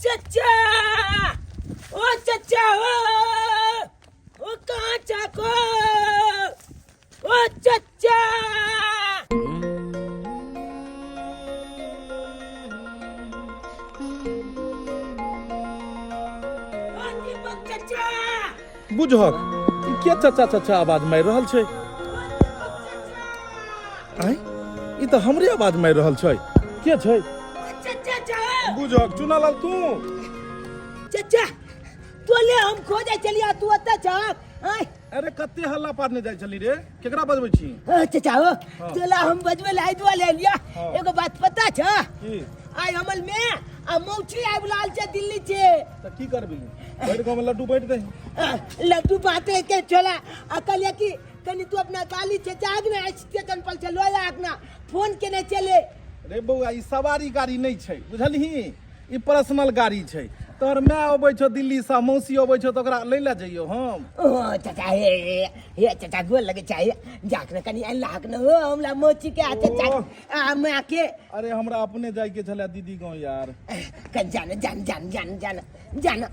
चचा ओ चचा ओ कहाँ चाको ओ चचा बुझक क्या चचा चचा आवाज मारि रहल छै आय ई त हमरे आवाज मारि रहल छै के छै बुझक चुनालाल तू चचा तोले हम खोजे चलिया तू अत्ता चाक आय अरे कत्ते हल्ला पारने जाइ छली रे केकरा बजबै छी चचा हो तोला हम बजवे लाई दुआ ले लिया एगो बात पता छ की आय हमल में आ मौची आइ बुलाल छै दिल्ली छे त की करबी बैठ गांव में लड्डू बैठ दही लड्डू बाते के छोला अकल या की कनी तू अपना गाली छे जाग ना स्टेशन पर चलो आकना फोन केने चले रे बौआ ई सवारी गाड़ी नहीं छै बुझलही ई पर्सनल गाड़ी छै तोहर माय अबै छौ दिल्ली से मौसी अबै छौ त ओकरा लै ला जइयो हम ओ चाचा हे चाचा गोल लगे चाहिए जाकना कनी अल्लाह के हो हमला मौची के चाचा आ मां के अरे हमरा अपने जाय के छले दीदी गांव यार कन जान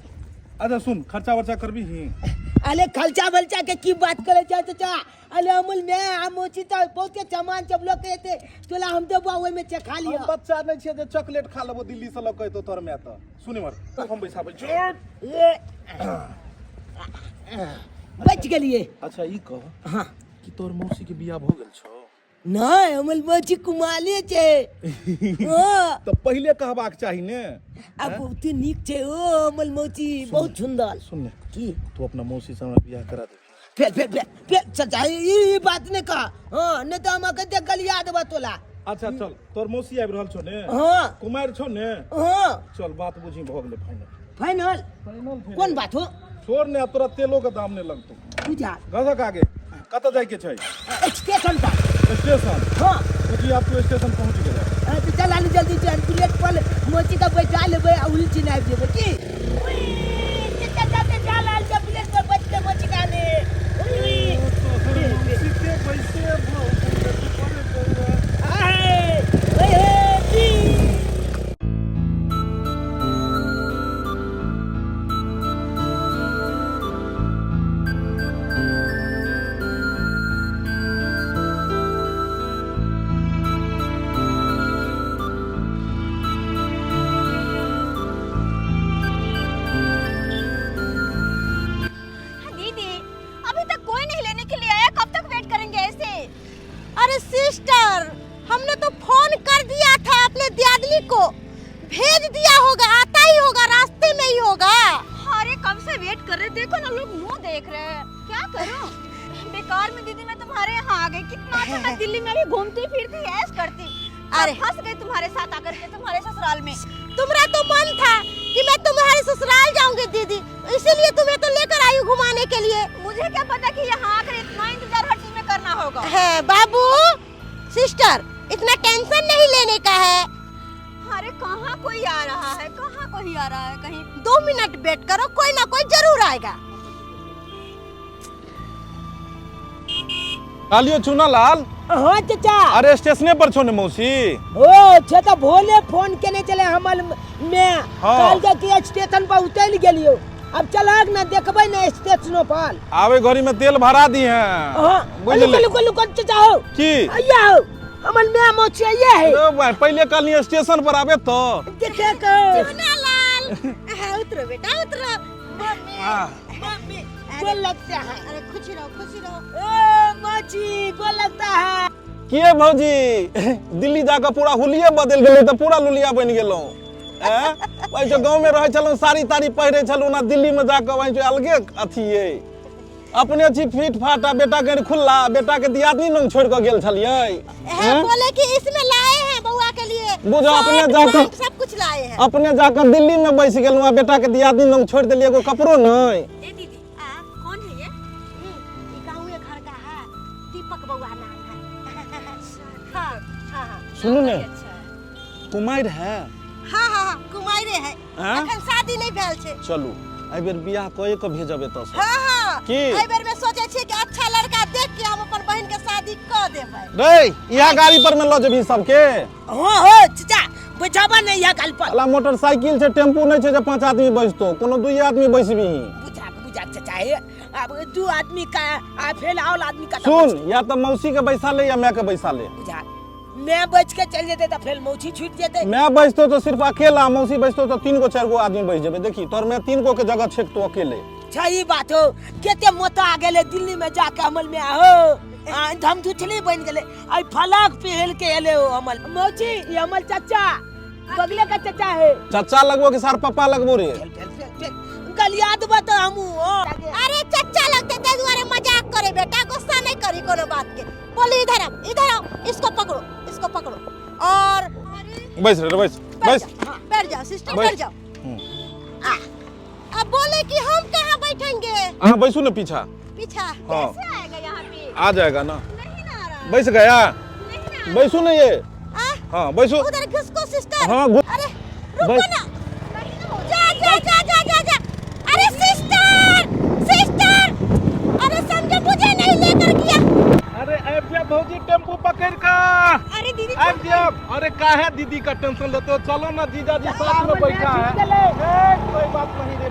अच्छा सुन खर्चा वर्चा करबी ही अले खर्चा बलचा के की बात करे चाचा अले अमूल में आ मौची त बहुते सामान सब लोग कहते तोला हम देबो ओय में खा लियो बच्चा नहीं छै जे चॉकलेट खा लेबो दिल्ली से लक तो तोर में त सुनि मर हम बैसाबै छी बच गेलिए अच्छा ई कह हां कि तोर मौसी के बियाह भ गेल छौ नहीं अमूल मौची कुमाले छे हां तो पहले कहबाक चाही ने अब बहुते नीक छे ओ अमूल मौची बहुत सुंदर सुन ने की तू अपना मौसी से हमरा बियाह करा दे फिर चाचा ई बात ने कहा हां ने तो हम के गलिया देबा तोला अच्छा चल तोर मौसी आबि रहल छौ ने हां कुमार छौ ने हां चल बात बुझी भ गेलै फाइनल फाइनल कौन बात हो छोड़ ने तोरा तेलो के दाम ने लगतो बुझा गजक आगे कत जाय के छै स्टेशन पर स्टेशन हां जी आप तो स्टेशन पहुंच गए तो चल आलू जल्दी चल बुलेट पर मोची का बैठा लेबे आ उल्टी ना आबि जेबे की चचा जाते चल आल के बुलेट पर बैठ के मोची का ने सीधे पैसे दिल्ली में भी घूमती फिरती ऐश करती अरे फंस गई तुम्हारे साथ आकर के तुम्हारे ससुराल में तुम्हारा तो मन था कि मैं तुम्हारे ससुराल जाऊंगी दीदी इसीलिए तुम्हें तो लेकर आई घुमाने के लिए मुझे क्या पता कि यहाँ आकर इतना इंतजार हर चीज में करना होगा है बाबू सिस्टर इतना टेंशन नहीं लेने का है अरे कहाँ कोई आ रहा है कहाँ कोई आ रहा है कहीं 2 मिनट वेट करो कोई ना कोई जरूर आएगा कालियो चुनालाल हां चाचा अरे स्टेशने पर छौ ने मौसी ओ छता भोले फोन केने चले हमल में काल के स्टेशन पर उतर गेलियो अब चलाक ना देखबै ना स्टेशन पर आवे घड़ी में तेल भरा दी है हां लुक चाचा हो की आया हो हमल में मौसी आया है ओ भाई पहले कालियो स्टेशन पर आवे तो देखे को चुनालाल उतरो बेटा उतरो मम्मी गोल लगता है अरे खुशी रहो ए मौसी गोल लगता है किए भौजी दिल्ली जाकर पूरा हुलिये बदल गेलै त पूरा लुलिया बन गेलौ भाई जो गांव में रहे छलौ साड़ी ताड़ी पहिरे छलौ ना दिल्ली में जाकर भाई जो अलगे अथी है अपने छी फीट फाटा बेटा के खुल्ला बेटा के दियादनी नंग छोड़ के गेल छलियै बोले कि इसमें लाए हैं बउआ के लिए बुझो अपने जाकर सब कुछ लाए हैं अपने जाकर दिल्ली में बैस गेलौ बेटा के दियादनी नंग छोड़ देलियै एगो कपड़ो नहीं ए दीदी कौन है ये गाँव घर का है दीपक बउआ नाम है हां सुनू ने कुमार है हां कुमारे है अखन शादी नहीं भेल छै चलू एहि बेर बियाह कए के भेजबे त हां की एहि बेर में सोचे छी कि अच्छा लड़का देख के हम अपन बहन के शादी क देबै रे इहा गाड़ी पर में ल जेबी सबके हो चाचा बुझाबा नहीं है कल पर अला मोटरसाइकिल से टेम्पू नहीं छे जे 5 आदमी बैसतो कोनो 2 आदमी बैसबी बुझा चाचा है अब 2 आदमी का आ फेल आउल आदमी का सुन या तो मौसी के बैसा ले या मैं के बैसा ले बुझा मैं बच के चल जेते तो फेल मौसी छूट जेते मैं बैसतो तो सिर्फ अकेला मौसी बैसतो तो 3 गो 4 गो आदमी बैस जेबे देखी तोर मैं 3 गो के जगह छेक तो अकेले सही बात हो केते मोटा आ गेले दिल्ली में जाके अमल में आहो हम थुचली बन गेले आई फलाक पहल के एले हो अमल मौसी ये अमल चाचा बगले का चाचा है चाचा लगबो कि सार पापा लगबो रे कल याद बता हमू अरे चच्चा लगते ते दुआरे मजाक करे बेटा गुस्सा नहीं करी कोनो बात के बोली इधर आओ इसको पकड़ो और बैस रे बैस बैठ जाओ सिस्टर बैठ जाओ अब बोले कि हम कहाँ बैठेंगे हां बैसू ना पीछा हां कैसे आएगा यहाँ पे? आ जाएगा ना नहीं ना आ रहा। बैस गया नहीं ना। बैसू ना ये हां बैसू उधर घुसको सिस्टर हां अरे रुको ना जा अरे सिस्टर अरे समझो मुझे नहीं लेकर गया अरे अब जा भौजी टेम्पू पकड़ का अरे दीदी अब जा अरे काहे दीदी का टेंशन लेते हो चलो ना जीजा जी साथ में बैठा है कोई बात नहीं रे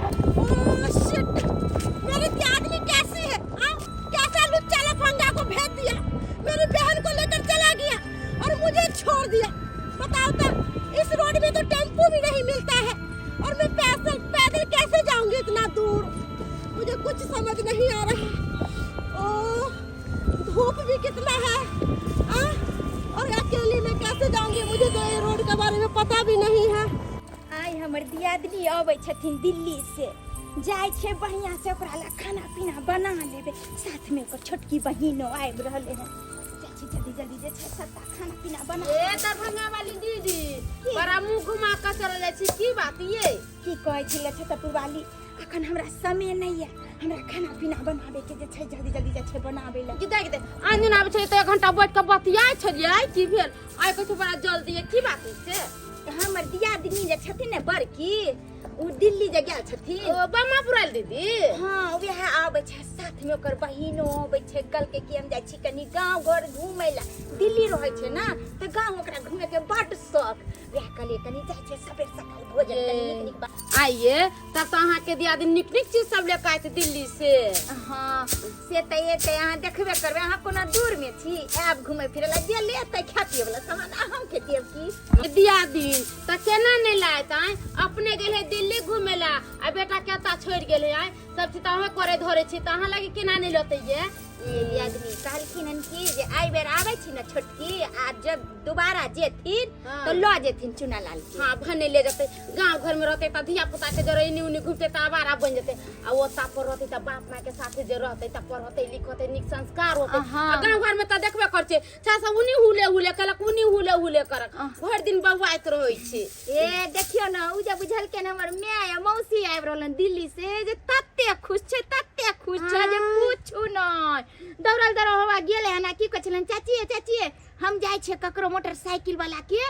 मेरे आदमी कैसे है कैसा लुच्चा लफंगा को भेज दिया मेरी बहन को लेकर चला गया और मुझे छोड़ दिया बताओ तो इस रोड में तो टेम्पू भी नहीं मिलता है और मैं पैदल कैसे जाऊंगी इतना दूर मुझे कुछ समझ नहीं आ रहा ओ धूप भी कितना है और अकेली में कैसे जाऊंगी मुझे तो ये रोड के बारे में पता भी नहीं है आई हमर दियादनी आबै छथिन दिल्ली से जाय छे बढ़िया से ओकरा ला खाना पीना बना लेबे साथ में ओकर छोटकी बहिनो आइब रहले हैं चाची जल्दी जे छे सत्ता खाना पीना बना ए दरभंगा वाली दीदी बड़ा मुंह घुमा के चल जाय छी की बात ये की कहै छिले छतरपुर वाली अखन हमरा समय नहीं है हमरा खाना पीना बनाबे के जे छे जल्दी जे छे बनाबे ला की देख दे आन दिन आबै छै त 1 घंटा बैठ के बतियाय छलियै की भेल आइ कहै छै बड़ा जल्दी की बात है से हमर दियादनी जे छथिन ने बड़की उ दिल्ली जे गेल छथिन ओ बम्मा पुराल दीदी हां वह आबै छै साथ में ओकर बहिनो आबै छै कल के कि हम जाय छी कनी गांव घर घूमै ला दिल्ली रहै छै ना त गांव ओकरा घूमे के बड शौक वह कले कनी जाय छै सबेर सकाल भोजन कनी निक बात आइए तब तो अहाँ के दियादी निक चीज सब लेके आए थे दिल्ली से हां से त एते अहाँ देखबे करबे अहाँ कोना दूर में छी आब घूमे फिरे ला जे लेते खातिए वाला सामान हम खेतिए की दियादी त केना नहीं लायत आए अपने गेले दिल्ली घूमे ला आ बेटा केता छोड़ गेले आए सब चीज तहे करे धरे छी त अहाँ लगे केना नहीं लते ये ये आदमी कहलखिन हन कि जे आई बेर आबै छी न छोटकी आ जब दोबारा जेथिन तो ल जेथिन चुना लाल के हां भने ले जते गांव घर में रहते त धिया पुता के जरे इनी उनी घूमते त आवारा बन जते आ वो ता पर रहते त बाप मां के साथे जे रहते त पढ़ते लिखते निक संस्कार होते आ गांव घर में त देखबे कर छे छासा उनी हुले कलक उनी हुले कर भर दिन बवाइत रहै छी ए देखियो न उ जे बुझल के हमर माय आ मौसी आइब रहलन दिल्ली से जे तत्ते खुश छे जे पूछू न दौड़ल हवा गेले हना की कहलन चाची हम जाय छे ककरो मोटरसाइकिल वाला के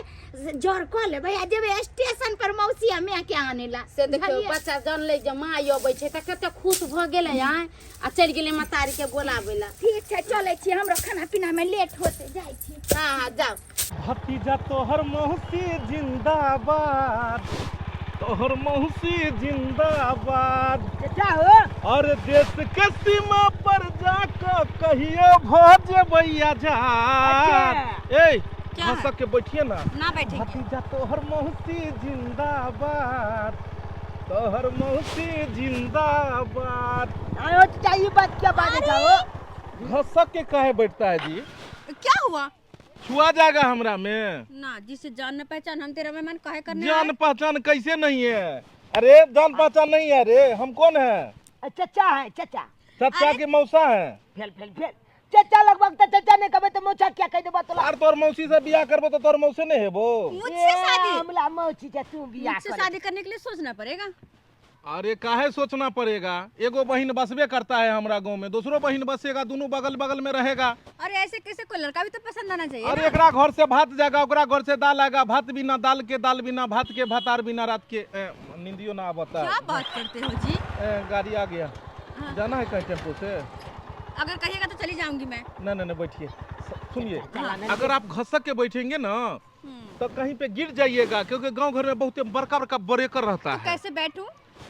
जोर क लेबै आ जेबे स्टेशन पर मौसी हमें के आने ला से देखियो बच्चा जान ले जे माँ आबै छै त कते खुश भ गेले आय आ चल गेले मतारी के बोलाबै ला ठीक छै चलै छी हमरो खाना पीना में लेट होते जाय छी हां जाओ भतीजा तोहर मौसी जिंदाबाद तोहर मौसी जिंदाबाद क्या हो और देश के सीमा पर जाकर कहियो भोज भैया जा ए हंस के बैठिए ना बैठेंगे भतीजा तोहर मौसी जिंदाबाद तोहर मौसी जिंदाबाद आयो चाहिए बात क्या बात है हो हंस के कहे बैठता है जी क्या हुआ छुआ जाएगा हमरा में ना जिसे जान न पहचान हम तेरा मेहमान काहे करने जान पहचान कैसे नहीं है अरे जान पहचान नहीं है रे हम कौन है चाचा है चाचा चाचा के मौसा है फेल चाचा लगभग तो चाचा ने कबे तो मौसा क्या कह देबा तो यार तोर मौसी से बियाह करबो तो तोर मौसी नहीं हेबो मुझसे शादी हमला मौसी से तू बियाह मुझसे कर शादी करने के लिए सोचना पड़ेगा अरे काहे सोचना पड़ेगा एगो बहन बसबे करता है हमरा गांव में दूसरो बहन बसेगा दोनों बगल में रहेगा अरे ऐसे कैसे कोई लड़का भी तो पसंद आना चाहिए अरे एकरा घर से भात जाएगा ओकरा घर से दाल आएगा भात बिना दाल के दाल बिना भात के भातार बिना रात के नींदियो ना आवता क्या बात करते हो जी गाड़ी आ गया जाना है कहीं टेम्पो से अगर कहिएगा तो चली जाऊंगी मैं नहीं बैठिए सुनिए अगर आप घसक के बैठेंगे ना तो कहीं पे गिर जाइएगा, क्योंकि गांव घर में बहुत बड़का बड़का ब्रेकर रहता है। कैसे बैठूं?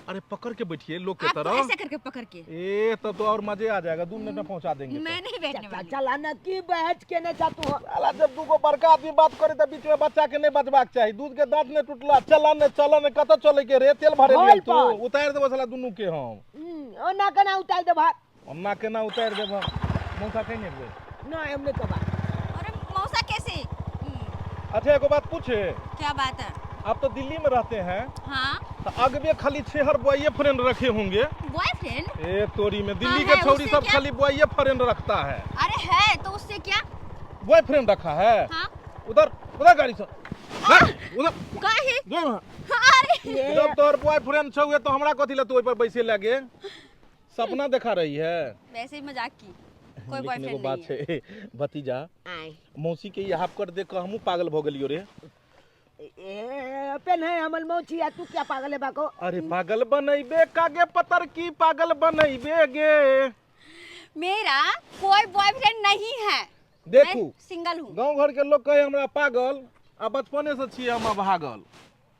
अरे पकड़ के बैठिए लोग के आपको तरह। ऐसे करके पकड़ के? ए तब तो और मजे आ जाएगा, 2 मिनट में पहुंचा देंगे। मैं नहीं बैठने वाली। चला ना की बैठ के ने चातू हो। साला जब दूगो बड़का आदमी बात करे तो बीच में बच्चा के नहीं बचबाक चाहिए। दूध के दांत ने टूटला, चला ने कत चले के रे, तेल भरे होल लिया तू पर। उतार देबो साला दुनू के हम। ओ ना कना उतार दे भात। अन्ना के ना उतार देबो मौसा कहीं नहीं गए ना हमने कबा। अरे मौसा कैसे? अच्छा एगो बात पूछे, क्या बात है? आप तो दिल्ली में रहते हैं, हाँ, तो अगबे खाली 6 बॉयफ्रेंड रखे होंगे। बॉयफ्रेंड? ए तोरी में दिल्ली हाँ, के छौरी उससे सब क्या? खाली बॉयफ्रेंड रखता है। अरे है तो उससे क्या? बॉयफ्रेंड रखा है? हाँ। उधर उधर गाड़ी से उधर काहे? जो वहाँ। अरे जब तोहर बॉयफ्रेंड छौ तो हमरा कथी ला तू ओइ पर बैसे लगे? सपना देखा रही है। वैसे ही मजाक की। कोई लेकिन एगो बॉयफ्रेंड बात नहीं है। है भतीजा, आए मौसी के ये हाफ कर देख के हमहू पागल भ गेलियो रे। ए अपन है हमल मौची आ तू क्या पागल है बाको? अरे पागल बनैबे कागे पतर की पागल बनैबे गे। मेरा कोई बॉयफ्रेंड नहीं है। देखू मैं सिंगल हूँ। गांव घर के लोग कहे हमरा पागल, आ बचपने से छिए हम भागल।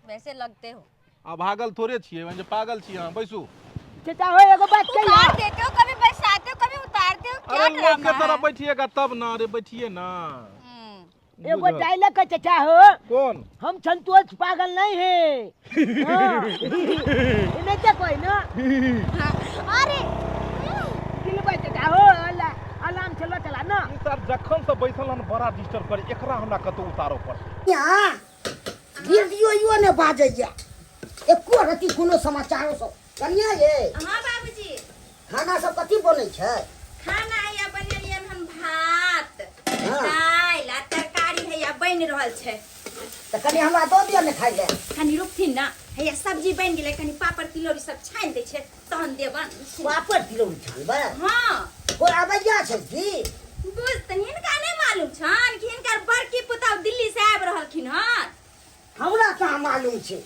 वैसे लगते हो। आ भागल थोड़े छिए, जे पागल छिए हम। बैसू। चाचा हो एगो बात कही। उतार देते हो, कभी बैसाते हो, कभी उतारते हो, क्या अरे लोग के ड्रामा तरह है? बैठिएगा तब ना। अरे बैठिए ना। एगो बुझल। डायलॉग का चाचा हो। कौन? हम संतोष पागल नहीं है। हाँ। इन्हें क्या कोई ना अरे दिल पे चाचा हो अलार्म चलो चला ना। ई तार जखन से बैसल हन बड़ा डिस्टर्ब करे, एकरा हमरा कतौ उतारो पर। यहाँ रेडियो ने बाजैया एको रति कोनो समाचारो सब कनिया ये हाँ बाबूजी, खाना सब कथी बनै छै? खाना है या बनेलियन हम भात, हाँ। दाल आ तरकारी है या बन रहल छै। त कनी हमरा दऽ दिअ ने खाइ ले। कनी रुकथिन ना, है या सब्जी बन गेलै, कनी पापड़ तिलौरी सब छानि दै छै तहन देबन। पापड़ तिलौरी छानबै? हाँ, कोई आबैया छै की? बुझतन हिनका नहीं मालूम छन कि हिनकर बड़की पुतौह दिल्ली से आबि रहलखिन हन। हमरा कहाँ मालूम छै।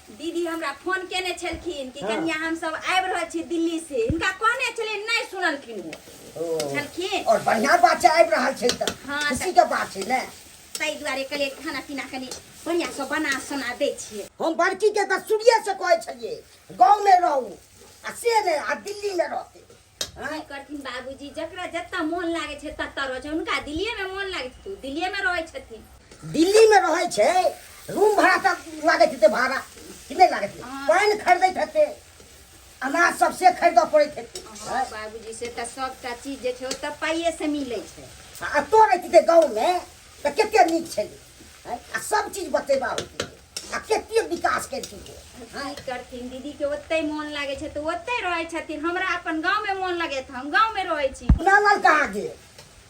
दीदी हमरा फोन केने छलखिन कि हाँ। कनिया हम सब आबि रहल छी दिल्ली से। हिनका कहने छलै, नहीं सुनलखिन वो ओ, छलखिन। और बढ़िया बात छै आबि रहल छै त हाँ, खुशी के बात छै ने। ताहि दुआरे कहलिए खाना पीना कनी बढ़िया से बना सुना दै छियै। हम बड़की के त शुरुए से कहै छलिए गाँव में रहू आ से ने आ दिल्ली में रहते। की करथिन बाबूजी, जकरा जत्ता मोन लागे छै तत्ता रहै छै। हुनका दिल्लीए में मोन लागे छै, दिल्लीए में रहै छथिन। दिल्ली में रहै छै, रूम भाड़ा तक लागैत हेतै भाड़ा कि नहि लागैत हेतै? हाँ। पानि खरीदैत हेतै, अनाज सबसे खरीदऽ पड़ैत हेतै। हाँ बाबूजी, से तऽ सबटा चीज जे छै ओ तऽ पाइए से मिलै छै। आ तो रहिते गाँव में तऽ कते नीक छलै आ सब चीज बतेबा होइत आ कते विकास केलखिन। की करथिन दीदी के ओते मोन लागे छै तऽ ओते रहै छथिन। हमरा अपन गांव में मोन लगे तऽ हम गांव में रहै छी। नानल कहाँ गेल?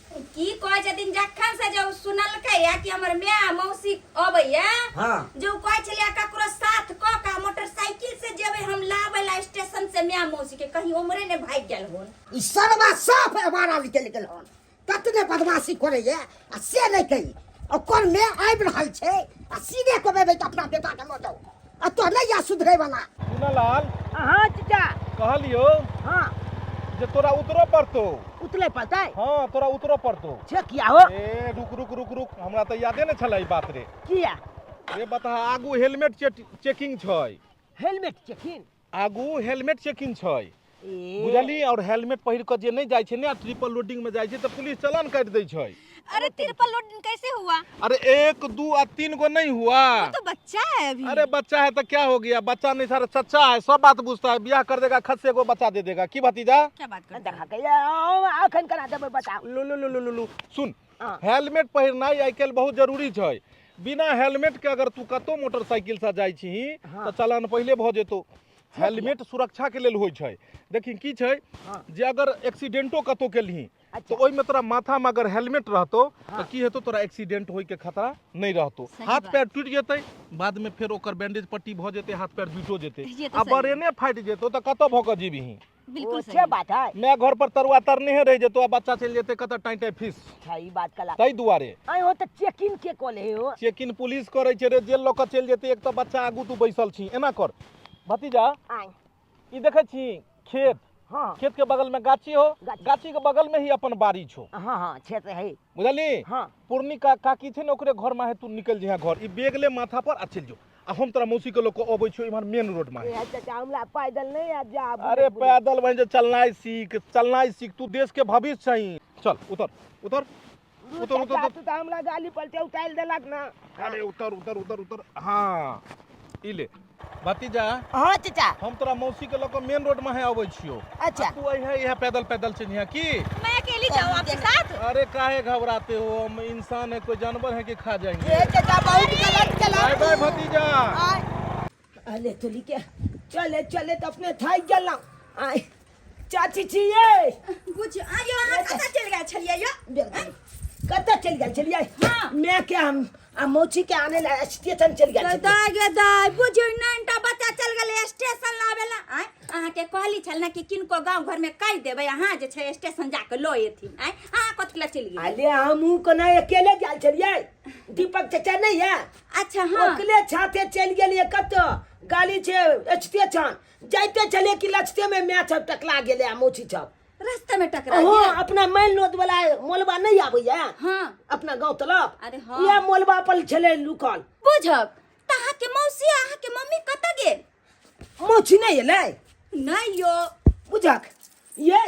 की कहै छथिन, जखन से जो सुनलकै या कि हमर माय मौसी अबैया, हाँ। जो कहै छलिया ककरो साथ क का मोटरसाइकिल से जेबै हम लाबै ला स्टेशन से माय मौसी के, कहीं उमरे ने भाग गेल होन। ई सरवा साफ अबारा निकल गेल हन, कतने बदमाशी करैया आ से नहीं कही। ओकर में आबि रहल छै आ सीधे कहबै तऽ अपना बेटा के लऽ जाओ आ तो नहीं या सुधरे वाला। सुनलाल हाँ चाचा। कहलियो हाँ जे तोरा उतरो पड़तो। उतले पता है हाँ तोरा उतरो पड़तो। छे किया हो? ए रुक रुक रुक रुक, हमरा तो यादे ने छलै ई बात रे। किया? रे बता, आगू हेलमेट चेकिंग छै। Helmet checking? आगू हेलमेट चेकिंग छै ए बुझली। और हेलमेट पहिर के जे नहीं जाय छै ने, ट्रिपल लोडिंग में जाय छै तो पुलिस चालान काट दै छै। अरे ट्रिपल लोडिंग कैसे हुआ? अरे 1 2 और 3 गो नहीं हुआ। तो बच्चा है अभी। अरे बच्चा है तो क्या हो गया? बच्चा नहीं सारा चच्चा है, सब बात पूछता है। ब्याह कर देगा, खद से को बच्चा दे देगा। की भतीजा? क्या बात कर? देखा के अखन करा देबै बताओ। लो लो लो लो लो लो सुन, हाँ। हेलमेट पहिरनाइ आइ काल्हि बहुत जरूरी छै। बिना हेलमेट के अगर तू कतौ मोटरसाइकिल से जाइ छी हाँ। तो चालान पहले भ जेतौ। हेलमेट सुरक्षा के लेल होइ छै। देखी की छै हाँ। जे अगर एक्सीडेंटो कतौ केलही अच्छा। तो ओइ में तोरा माथा में अगर हेलमेट रहतो तो की हेतौ, तोरा एक्सीडेंट होय के खतरा नहीं रहतो। हाथ पैर टूट जेतै, बाद में फिर ओकर बैंडेज पट्टी भ जेतै, हाथ पैर जुटो जेतै। ये तो आ सही है। ब्रेने फाटि जेतौ तो कतौ भौंक जीबही। बिल्कुल छे सही। बात है। मैं घर पर तरुआ तरने रह जेतो, आ बच्चा चल जेतै कतौ टाइटे फीस। सही बात कला। ताहि दुआरे आई हो तो चेकिंग के कोले हो। चेकिन पुलिस करे छै रे, जेल लऽ कऽ चलि जेतै। एक तो बच्चा आगू तू बैसल छी, एना कर भतीजा। आई ई देखै छी खेत, हाँ। खेत के बगल में गाछी हो, गाछी। गाछी के बगल में ही अपन बाड़ी छो, हाँ हाँ क्षेत्र है। बुझली? हाँ। पूर्णी का काकी थे ना ओकरे घर में है, तू निकल जहाँ घर, ई बेग ले माथा पर आ चल जो। आ हम तोरा मौसी के लोग को अबै छो इमहर मेन रोड में। ए चाचा हमरा पैदल नहीं आ जा। अरे पैदल बन चलना सीख, तू देश के भविष्य छही। चल उतर उतर उतर उतर उतर। तू तो हमरा गाली पलटे उतार देलक ना। अरे उतर उतर उतर उतर। हाँ ई ले भतीजा, हाँ चाचा। हम तोरा मौसी के लोग मेन रोड में है अबै छियो। अच्छा। आ तू है यह पैदल पैदल से यहाँ की? मैं अकेली जाऊँ आपके साथ? अरे काहे घबराते हो, हम इंसान है, कोई जानवर है कि खा जाएंगे। ए चाचा बहुत गलत चला। बाय बाय भतीजा। अरे तो लिखे चले चले तो अपने थाई गला। आय चाची छिए बुझ आयो अहाँ कतऽ चलि गेल छलियै यो? कत चल गए चलिए? मैं क्या हम मौची के आने ला स्टेशन चल गए। दाय गे दाय बुझियो ननटा बच्चा चल गेलै स्टेशन लावेला। आय अहाँ के कहली छल ना कि किनको गांव घर में कहि देबै, अहाँ जे छै स्टेशन जाके लो एथिन। आय अहाँ कथि ला चलि गेल? अरे हमहू कोना अकेले जाल चलिए, दीपक चाचा नहीं है? अच्छा हाँ। अकेले छाते चल गेलिए कत गाड़ी छे स्टेशन जाते चले कि लचते में मैच टकला गेले मौची सब रास्ते में टकरा हाँ। गया। अपना मेन रोड वाला मोलबा नहीं आबैया हाँ। अपना गांव तरफ। अरे हाँ। ये मोलबा पर छले लुकल। बुझक त अहाँ के मौसी अहाँ के मम्मी कतऽ गेल? मौची नहीं एलै? नहीं यो बुझक ये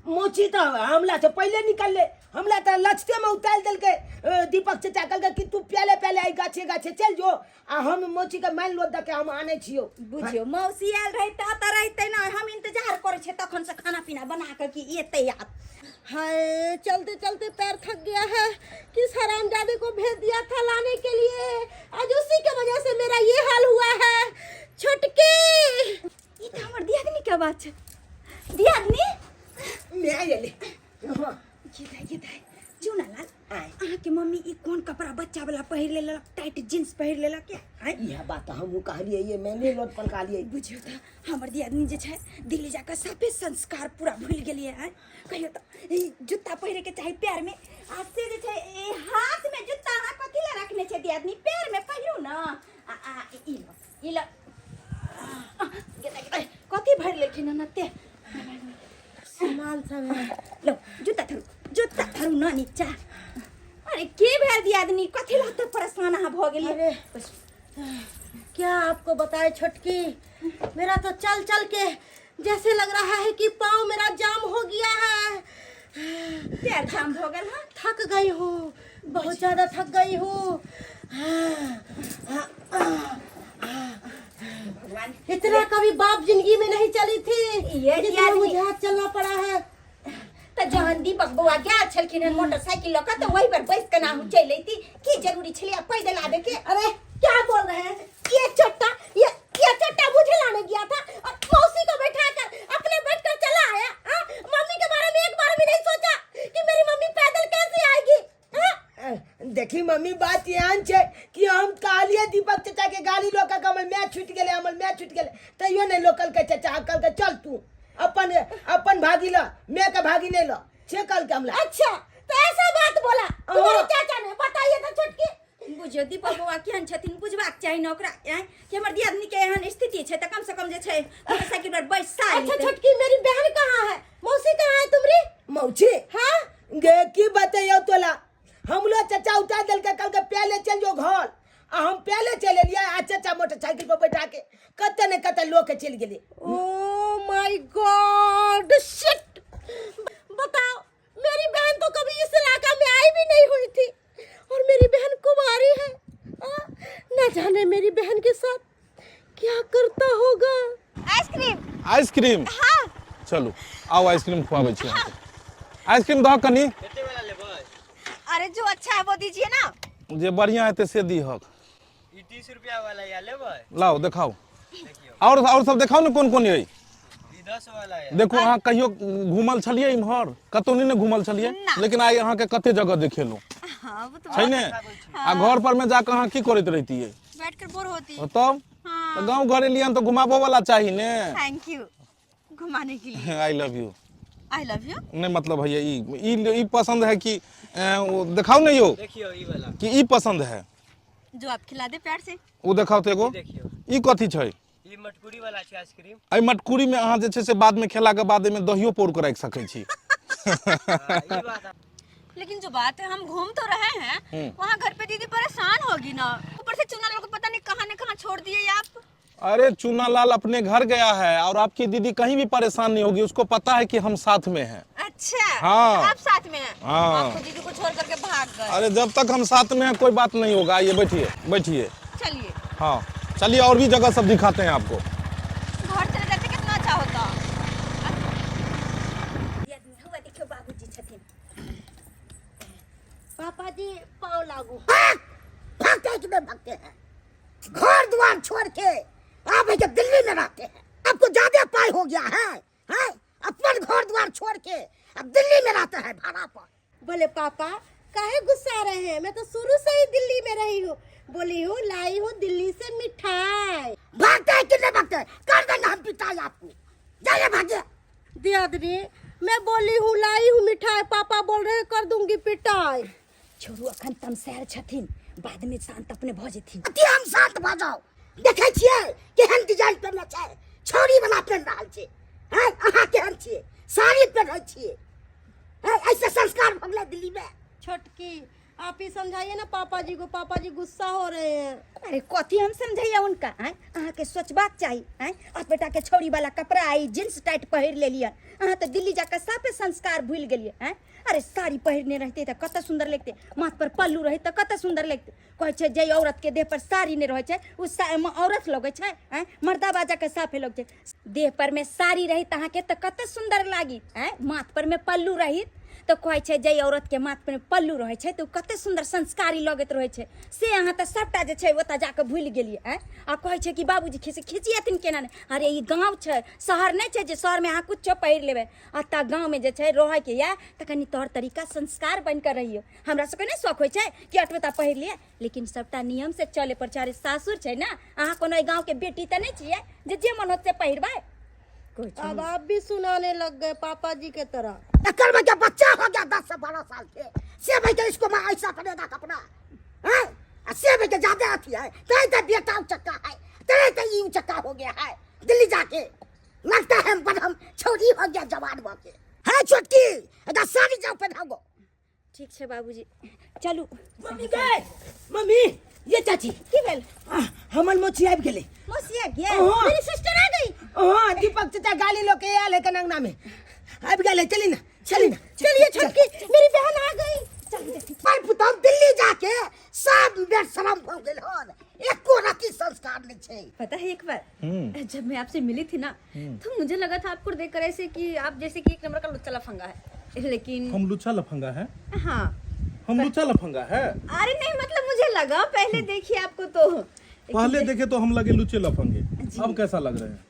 मोची तो हमला से पहले निकल ले, हमला तो लचते में उतार दल के। दीपक चाचा कहल कि तू पहले पहले आई गाछे गाछे चल जो, आ हम मोची के मान लो दके हम आने छियो। बुझियो मौसी आयल रहते त रहते ना, हम इंतजार करे छे तखन से खाना पीना बना के कि ये तैयार। हाय चलते चलते पैर थक गया है। किस हरामजादे को भेज दिया था लाने के लिए, आज उसी की वजह से मेरा ये हाल हुआ है। छुटकी ई त हमर दियादनी के बात छे। दियादनी मैं आइले ये दाई चुना लाल अहाँ के मम्मी ई कोन कपड़ा बच्चा वाला पहिर लेलक, टाइट जींस पहिर लेलक क्या? यह बात हम कहलिए, ये मैंने लोट पल कहलिए। बुझियो त हमर दियादनी जे छै दिल्ली जाकर सभे संस्कार पूरा भूल गेलिए है। कहियो त ई जूता पहिरे के चाही पैर में, आज से जे छै ए हाथ में जूता अहाँ कथि ला रखने छै दियादनी? पैर में पहिरू न। आ ई लो कथि भर लेखिन न ते सामान सब है। लो जूता धरू न नीचा। अरे के भेल दियादनी कथि ला त परेशान अहाँ भ गेलिए? अरे क्या आपको बताए छुटकी, मेरा तो चल चल के जैसे लग रहा है कि पाँव मेरा जाम हो गया है। पैर जाम हो गेल है। थक गई हूँ, बहुत ज्यादा थक गई हूँ। भगवान इतना कभी बाप जिंदगी में नहीं चली थी, ये जितना दियादनी- मुझे आज चलना पड़ा है। त जहन दीपक बउआ गया छलखिन हन मोटरसाइकिल लऽ कऽ त वही पर बैस के ना हम चलि अइती। की जरूरी छलै पैदल आबे के? अरे क्या बोल रहे हैं? ये चट्टा मुझे लाने गया था और मौसी को बैठा कर अपने बैठकर चला आया। हाँ? मम्मी के बारे में एक बार भी नहीं सोचा कि मेरी मम्मी पैदल कैसे आएगी। हाँ? देखी मम्मी बात यहाँ छे कि हम कहलिए दीपक चाचा के गाड़ी लोकल के मैच छूट गेले, हमर मैच छूट गेले, तैयो नहीं लोकल के चाचा कल के चल तू अपन भागी ला, मैं का भागी नहीं ला छे कल के हमला। अच्छा तो ऐसा बात बोला तुम्हारे चाचा ने? बताइए तो छुटकी। बुझियो दीपक बउआ केहन छथिन बुझबाक चाही न ओकरा। कि हमर दियादनी के एहन स्थिति छै त कम से कम जे छै मोटरसाइकिल पर बैस सा। अच्छा छुटकी मेरी बहन कहाँ है? मौसी कहाँ है तुम्हारी? मौची हाँ गे की बताइयो तोला, हम लोग चाचा उतार दल के कल के पहले चल जो घर, आ हम पहले चले लिया। आ चाचा मोटरसाइकिल पर बैठा के कत न कत लोग के चल गेले। Oh my God shit. बताओ मेरी बहन तो कभी इस इलाका में आई भी नहीं हुई थी और मेरी बहन कुंवारी है। न जाने मेरी बहन के साथ क्या करता होगा। आइसक्रीम। आइसक्रीम? हाँ। चलो आओ आइसक्रीम खुआबे छी अहाँके। आइसक्रीम दह कनी, अरे जो अच्छा है वो दीजिए ना। जे बढ़िया हेतै से दीहक। ई 30 रुपया वाला या लेबै? लाओ देखाओ, और सब देखाओ ने कोन कोन है। ई 10 वाला या। देखो अहाँ कहियो घूमल छलिए इम्हर? कतौ नहीं घूमल छलिए, लेकिन आइ अहाँ के कते जगह देखेलू छै ने। आ घर पर में जाकर अहाँ की करैत रहितिए? बैठकर बोर होती। तब तो गाँव घर एलियन तो घुमाबो वाला चाहिए ने। थैंक यू घुमाने के लिए। I love you. I love you. नहीं मतलब भैया ई पसंद है कि वो दिखाओ नहीं यो देखियो ई वाला कि ई पसंद है, जो आप खिला दे प्यार से। वो दिखाओ तो एगो। देखियो ई कथी छै? ये मटकुरी वाला छै आइसक्रीम। एहि मटकुरी में अहाँ जे छै से बाद में खेला के बाद में दहियो पौर के राखि सकै छी। ये बात है। लेकिन जो बात है हम घूम तो रहे हैं, वहाँ घर पे दीदी परेशान होगी ना। ऊपर से चुना लोग पता नहीं कहाँ न कहाँ छोड़ दिए आप। अरे चूना लाल अपने घर गया है और आपकी दीदी कहीं भी परेशान नहीं होगी, उसको पता है कि हम साथ में हैं। अच्छा हाँ। आप साथ में हैं। हाँ। आप तो दीदी को छोड़ करके भाग गए। अरे जब तक हम साथ में हैं कोई बात नहीं होगा। आइए बैठिए बैठिए। चलिए हाँ चलिए और भी जगह सब दिखाते हैं आपको। घर चले जाते कितना अच्छा होता। देखियो बाबूजी छथिन। पापा जी पाँव लागू। भागते हैं कि नहीं भागते हैं? घर द्वार छोड़ के आप जब दिल्ली में रहते हैं, आपको ज्यादा पाई हो गया है, हैं? अपन घर द्वार छोड़ के अब दिल्ली में रहते हैं भाड़ा पर। बोले पापा काहे गुस्सा रहे हैं? मैं तो शुरू से ही दिल्ली में रही हूँ। बोली हूँ लाई हूँ दिल्ली से मिठाई। भागते हैं कि नहीं भागते हैं? कर देंगे हम पिटाई आपको। जाइए भागिए। दियादनी मैं बोली हूँ लाई हूँ मिठाई, पापा बोल रहे हैं कर दूंगी पिटाई। छोरू अखन तमसार छथिन, बाद में शांत अपने भ जेथिन। हम शांत भ जाओ। देखे छियै केहन डिजाइन पहनले छै, छोरी वाला पहन रहल छै, हैं? अहाँ केहन छियै? साड़ी पहनै छियै, हैं? ऐसे संस्कार भगले दिल्ली में। छोटकी आप ही समझाइए ना पापा जी को, पापा जी गुस्सा हो रहे हैं। अरे कथी हम समझैया उनका, हैं? अहाँ के सोचबाक चाहिए, हैं? आप बेटा के छोरी वाला कपड़ा आई जींस टाइट पहिर लेलियन। अहाँ तो दिल्ली जाकर साफे संस्कार भूल गेलिए, हैं? अरे साड़ी पहिरने रहते तो कत सुंदर लगते, माथ पर पल्लू रहे तो कत सुंदर लगते। कहे छै जे औरत के देह पर साड़ी नहीं रहे छै उस औरत लगे छै, हैं? मर्दा बाजा के साफे लगे छै। देह पर में साड़ी रही अहाँ के तो कत सुंदर लागी, हैं? माथ पर में पल्लू रही तो कहे छै जे औरत के माथ पर पल्लू रहे छै तो कते सुंदर संस्कारी लगत रहे छै। से अहाँ तो सबटा जे छै ओतऽ जाके भूल गेलिए, हैं? आ कहे छै कि बाबूजी खिचियथिन केना ने। अरे ई गाँव छै, शहर नहीं छै जे शहर में अहाँ कुछो पहिर लेबै। अतः गाँव में जे छै रहे के या तो कनी तौर तरीका संस्कार बन कर रहियो। हमरा सबके नहीं शौक होइ छै कि अटबेता पहिर लिए, लेकिन सबटा नियम से चले पर चारे सासुर छै ना। अहाँ कोनो गाँव के बेटी तो नहीं छियै जे मन होत से पहिरबै। अब आप भी सुनाने लग गए पापा जी के तरह। अकल में क्या बच्चा हो गया 10 से 12 साल के, से भाई के इसको मैं ऐसा पहनेगा कपड़ा, हैं? से भाई के ज्यादा अथी है, तेरे बेटा उचक्का है, तेरे ये उचक्का हो गया है। दिल्ली जाके लगता है हम छोरी हो गया जवान हो के। है छोटकी अगर साड़ी जाओ पहनाओ। ठीक है बाबूजी चलू। मम्मी गए, मम्मी ये चाची की भेल? हमर मोची आबि गेलै। मौसी आ गया, हाँ। मेरी सिस्टर आ गई। हाँ दीपक चाचा गाली लो के आयल है कनंगना में, आबि गेलै। चली ना चली ना। चलिए छोटकी मेरी बहन आ गई। पर पुतौ दिल्ली जाके सब बेशरम हो गेल हन, एको रति संस्कार नहीं छै। पता है एक बार जब मैं आपसे मिली थी ना तो मुझे लगा था आपको देखकर ऐसे कि आप जैसे कि एक नंबर का लुच्चा लफंगा है, लेकिन हम लुच्चा लफंगा है? हाँ। हम लुच्चा लफंगा है? अरे नहीं मतलब मुझे लगा पहले देखिए आपको तो पहले देखे तो हम लगे लुच्चे लफंगे, अब कैसा लग रहे हैं?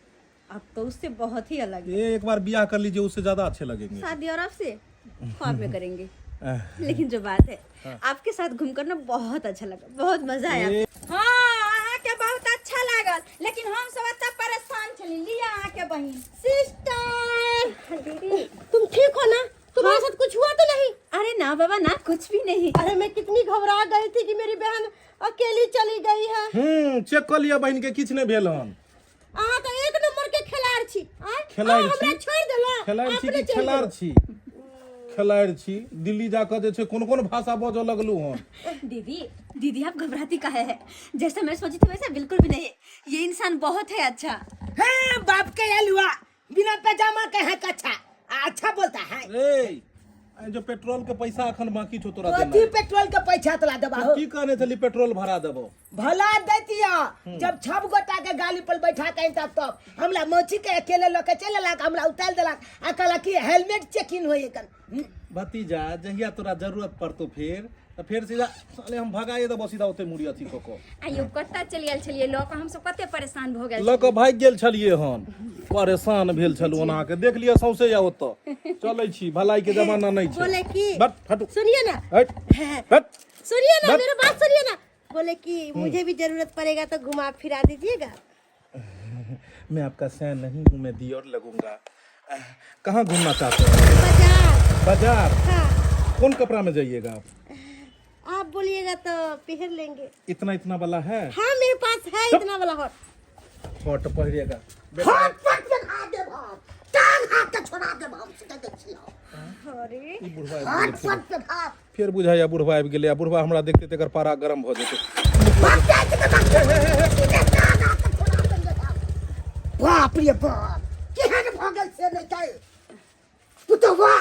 अब तो उससे बहुत ही अलग है। ये एक बार ब्याह कर लीजिए, उससे ज्यादा अच्छे लगेंगे। शादी और आपसे ख्वाब में करेंगे। लेकिन जो बात है आपके साथ घूमकर ना बहुत अच्छा लगा, बहुत मजा आया। हाँ अहाँ के बहुत अच्छा लागल, लेकिन हम सब एतऽ परेशान छली। लिया अहाँ के बहिन। सिस्टर दीदी तुम ठीक हो ना? तुम्हारे साथ कुछ हुआ तो नहीं? अरे ना बाबा ना, कुछ भी नहीं। अरे मैं कितनी घबरा गई थी कि मेरी बहन अकेली चली गई है। चेक कर लिया बहन के किछ नहीं भेल हन। अहाँ तो एक नंबर के खिलाड़ छी। खिलाड़ हमरा छी? छोड़ देला। खिलाड़ छी अपने कि चलि खिलाड़ गेल। छी? खिलाड़ छी। दिल्ली जाकर जे छै कोन कोन भाषा बजऽ लगलू हन? दीदी दीदी आप घबराती काहे है? जैसा मैं सोची थी वैसा बिल्कुल भी नहीं है। ये इंसान बहुत है अच्छा। हाँ बाप के अलुआ बिना पैजामा के है कच्छा, अच्छा बोलता है। रे जो पेट्रोल के पैसा अखन बाकी छो तोरा अथी देना। पेट्रोल के पैसा तोला देबा हो। की कहने छली पेट्रोल भरा देबो? भला देतिया जब 6 गोटा के गाली पर बैठा के तब हमरा मोची के अकेले लोके चले ला, हमरा उतार देलक आ कहला कि हेलमेट चेकिंग होई कन। भतीजा जहिया तोरा जरूरत पड़तो फिर सीधा साले हम भगाए देबो सीधा ओते मुड़ी अथी कको। आइयो कत्ता चलियल छलिए, लोग हम सब कते परेशान भ गेल। ल के भाग गेल छलिए हन, परेशान भेल छलु ओना के। देख लिया सौसे जा ओत चलै छी, भलाई के जमाना नहीं छै। बोले कि बट हटो सुनिए ना, हट हट। सुनिए ना बट। मेरी बात सुनिए ना। बोले कि मुझे भी जरूरत पड़ेगा तो घुमा फिरा दीजिएगा। मैं आपका सैन नहीं हूँ, मैं दियोर लगूंगा। कहाँ घूमना चाहते हैं? बाजार। बाजार? हाँ। कौन कपड़ा में जाइएगा आप? आप बोलिएगा तो पहन लेंगे। इतना वाला है? हाँ मेरे पास है इतना वाला हॉट। फट पहिरेगा हाथ पट पे खा दे भाव टांग हाथ के छोड़ा दे भाव से के छियो अरे ई बुढ़वा आबि हाथ गेलै पट पे खा फिर बुझाइया बुढ़वा आबि गेलै आ बुढ़वा हमरा देखते तेकर पारा गरम भ जेतै बाप रे बाप केहन भगल से नहीं कहे तू तो वाह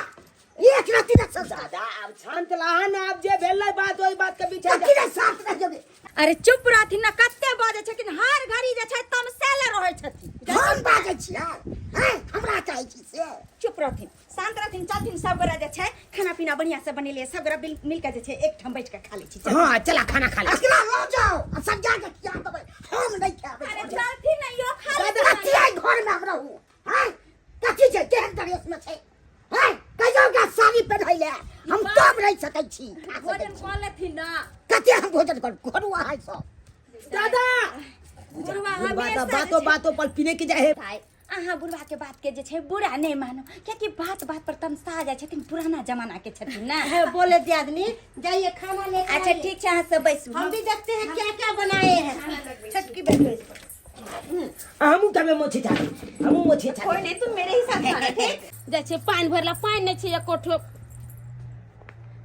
एक राती न सजा दादा अब शांत रहा ना, अब जे भेलै बात ओई बात के पीछे कति न साथ रह जबे अरे चुप रहती ना, कत्ते बाजे छथिन हर घड़ी जे छै तमसेले रहै छथिन। हम बाजे छियै हैं हमरा कहै छी से चुप रहथिन, शांत रहथिन, चलथिन। सब गोरा जे छै खाना पीना बढ़िया से बनेलिए, सब गोरा मिल के जे छै एक ठम बैठ के खा लै छी। चल। हां चला खाना खा ले। अकेला हो जाओ अब सब जाके खिया देबै हम नहीं खाबे अरे चलथिन ना यो खा ले। कति आई घर में हम रहू हैं कति जे केहन ड्रेस में छै हैं कहियो का साड़ी पहनैले हम तब रह सकै छी भोजन कऽ लेथिन ना। कति हम भोजन कर घरुआ है सब दादा बुढ़वा बातो हमेशा बातो पर पीने के जाए भाई अहाँ बुढ़वा के बात के जे छै बुरा नहीं मानो, क्योंकि बात बात पर तमसा जाय छथिन, पुराना जमाना के छथिन ना। बोले दे आदमी जाइए खाना लेकर अच्छा ठीक छै, अहाँ सब बैसू। हम भी देखते हैं क्या क्या बनाए हैं छटकी बैठो इस पर। हमू तबे मोछी छाड़ी, हमू मोछी छाड़ी। कोई नहीं, तुम मेरे ही साथ खाना ठीक। जाइ छै पानि भरला पानि नहि छै एको ठोप।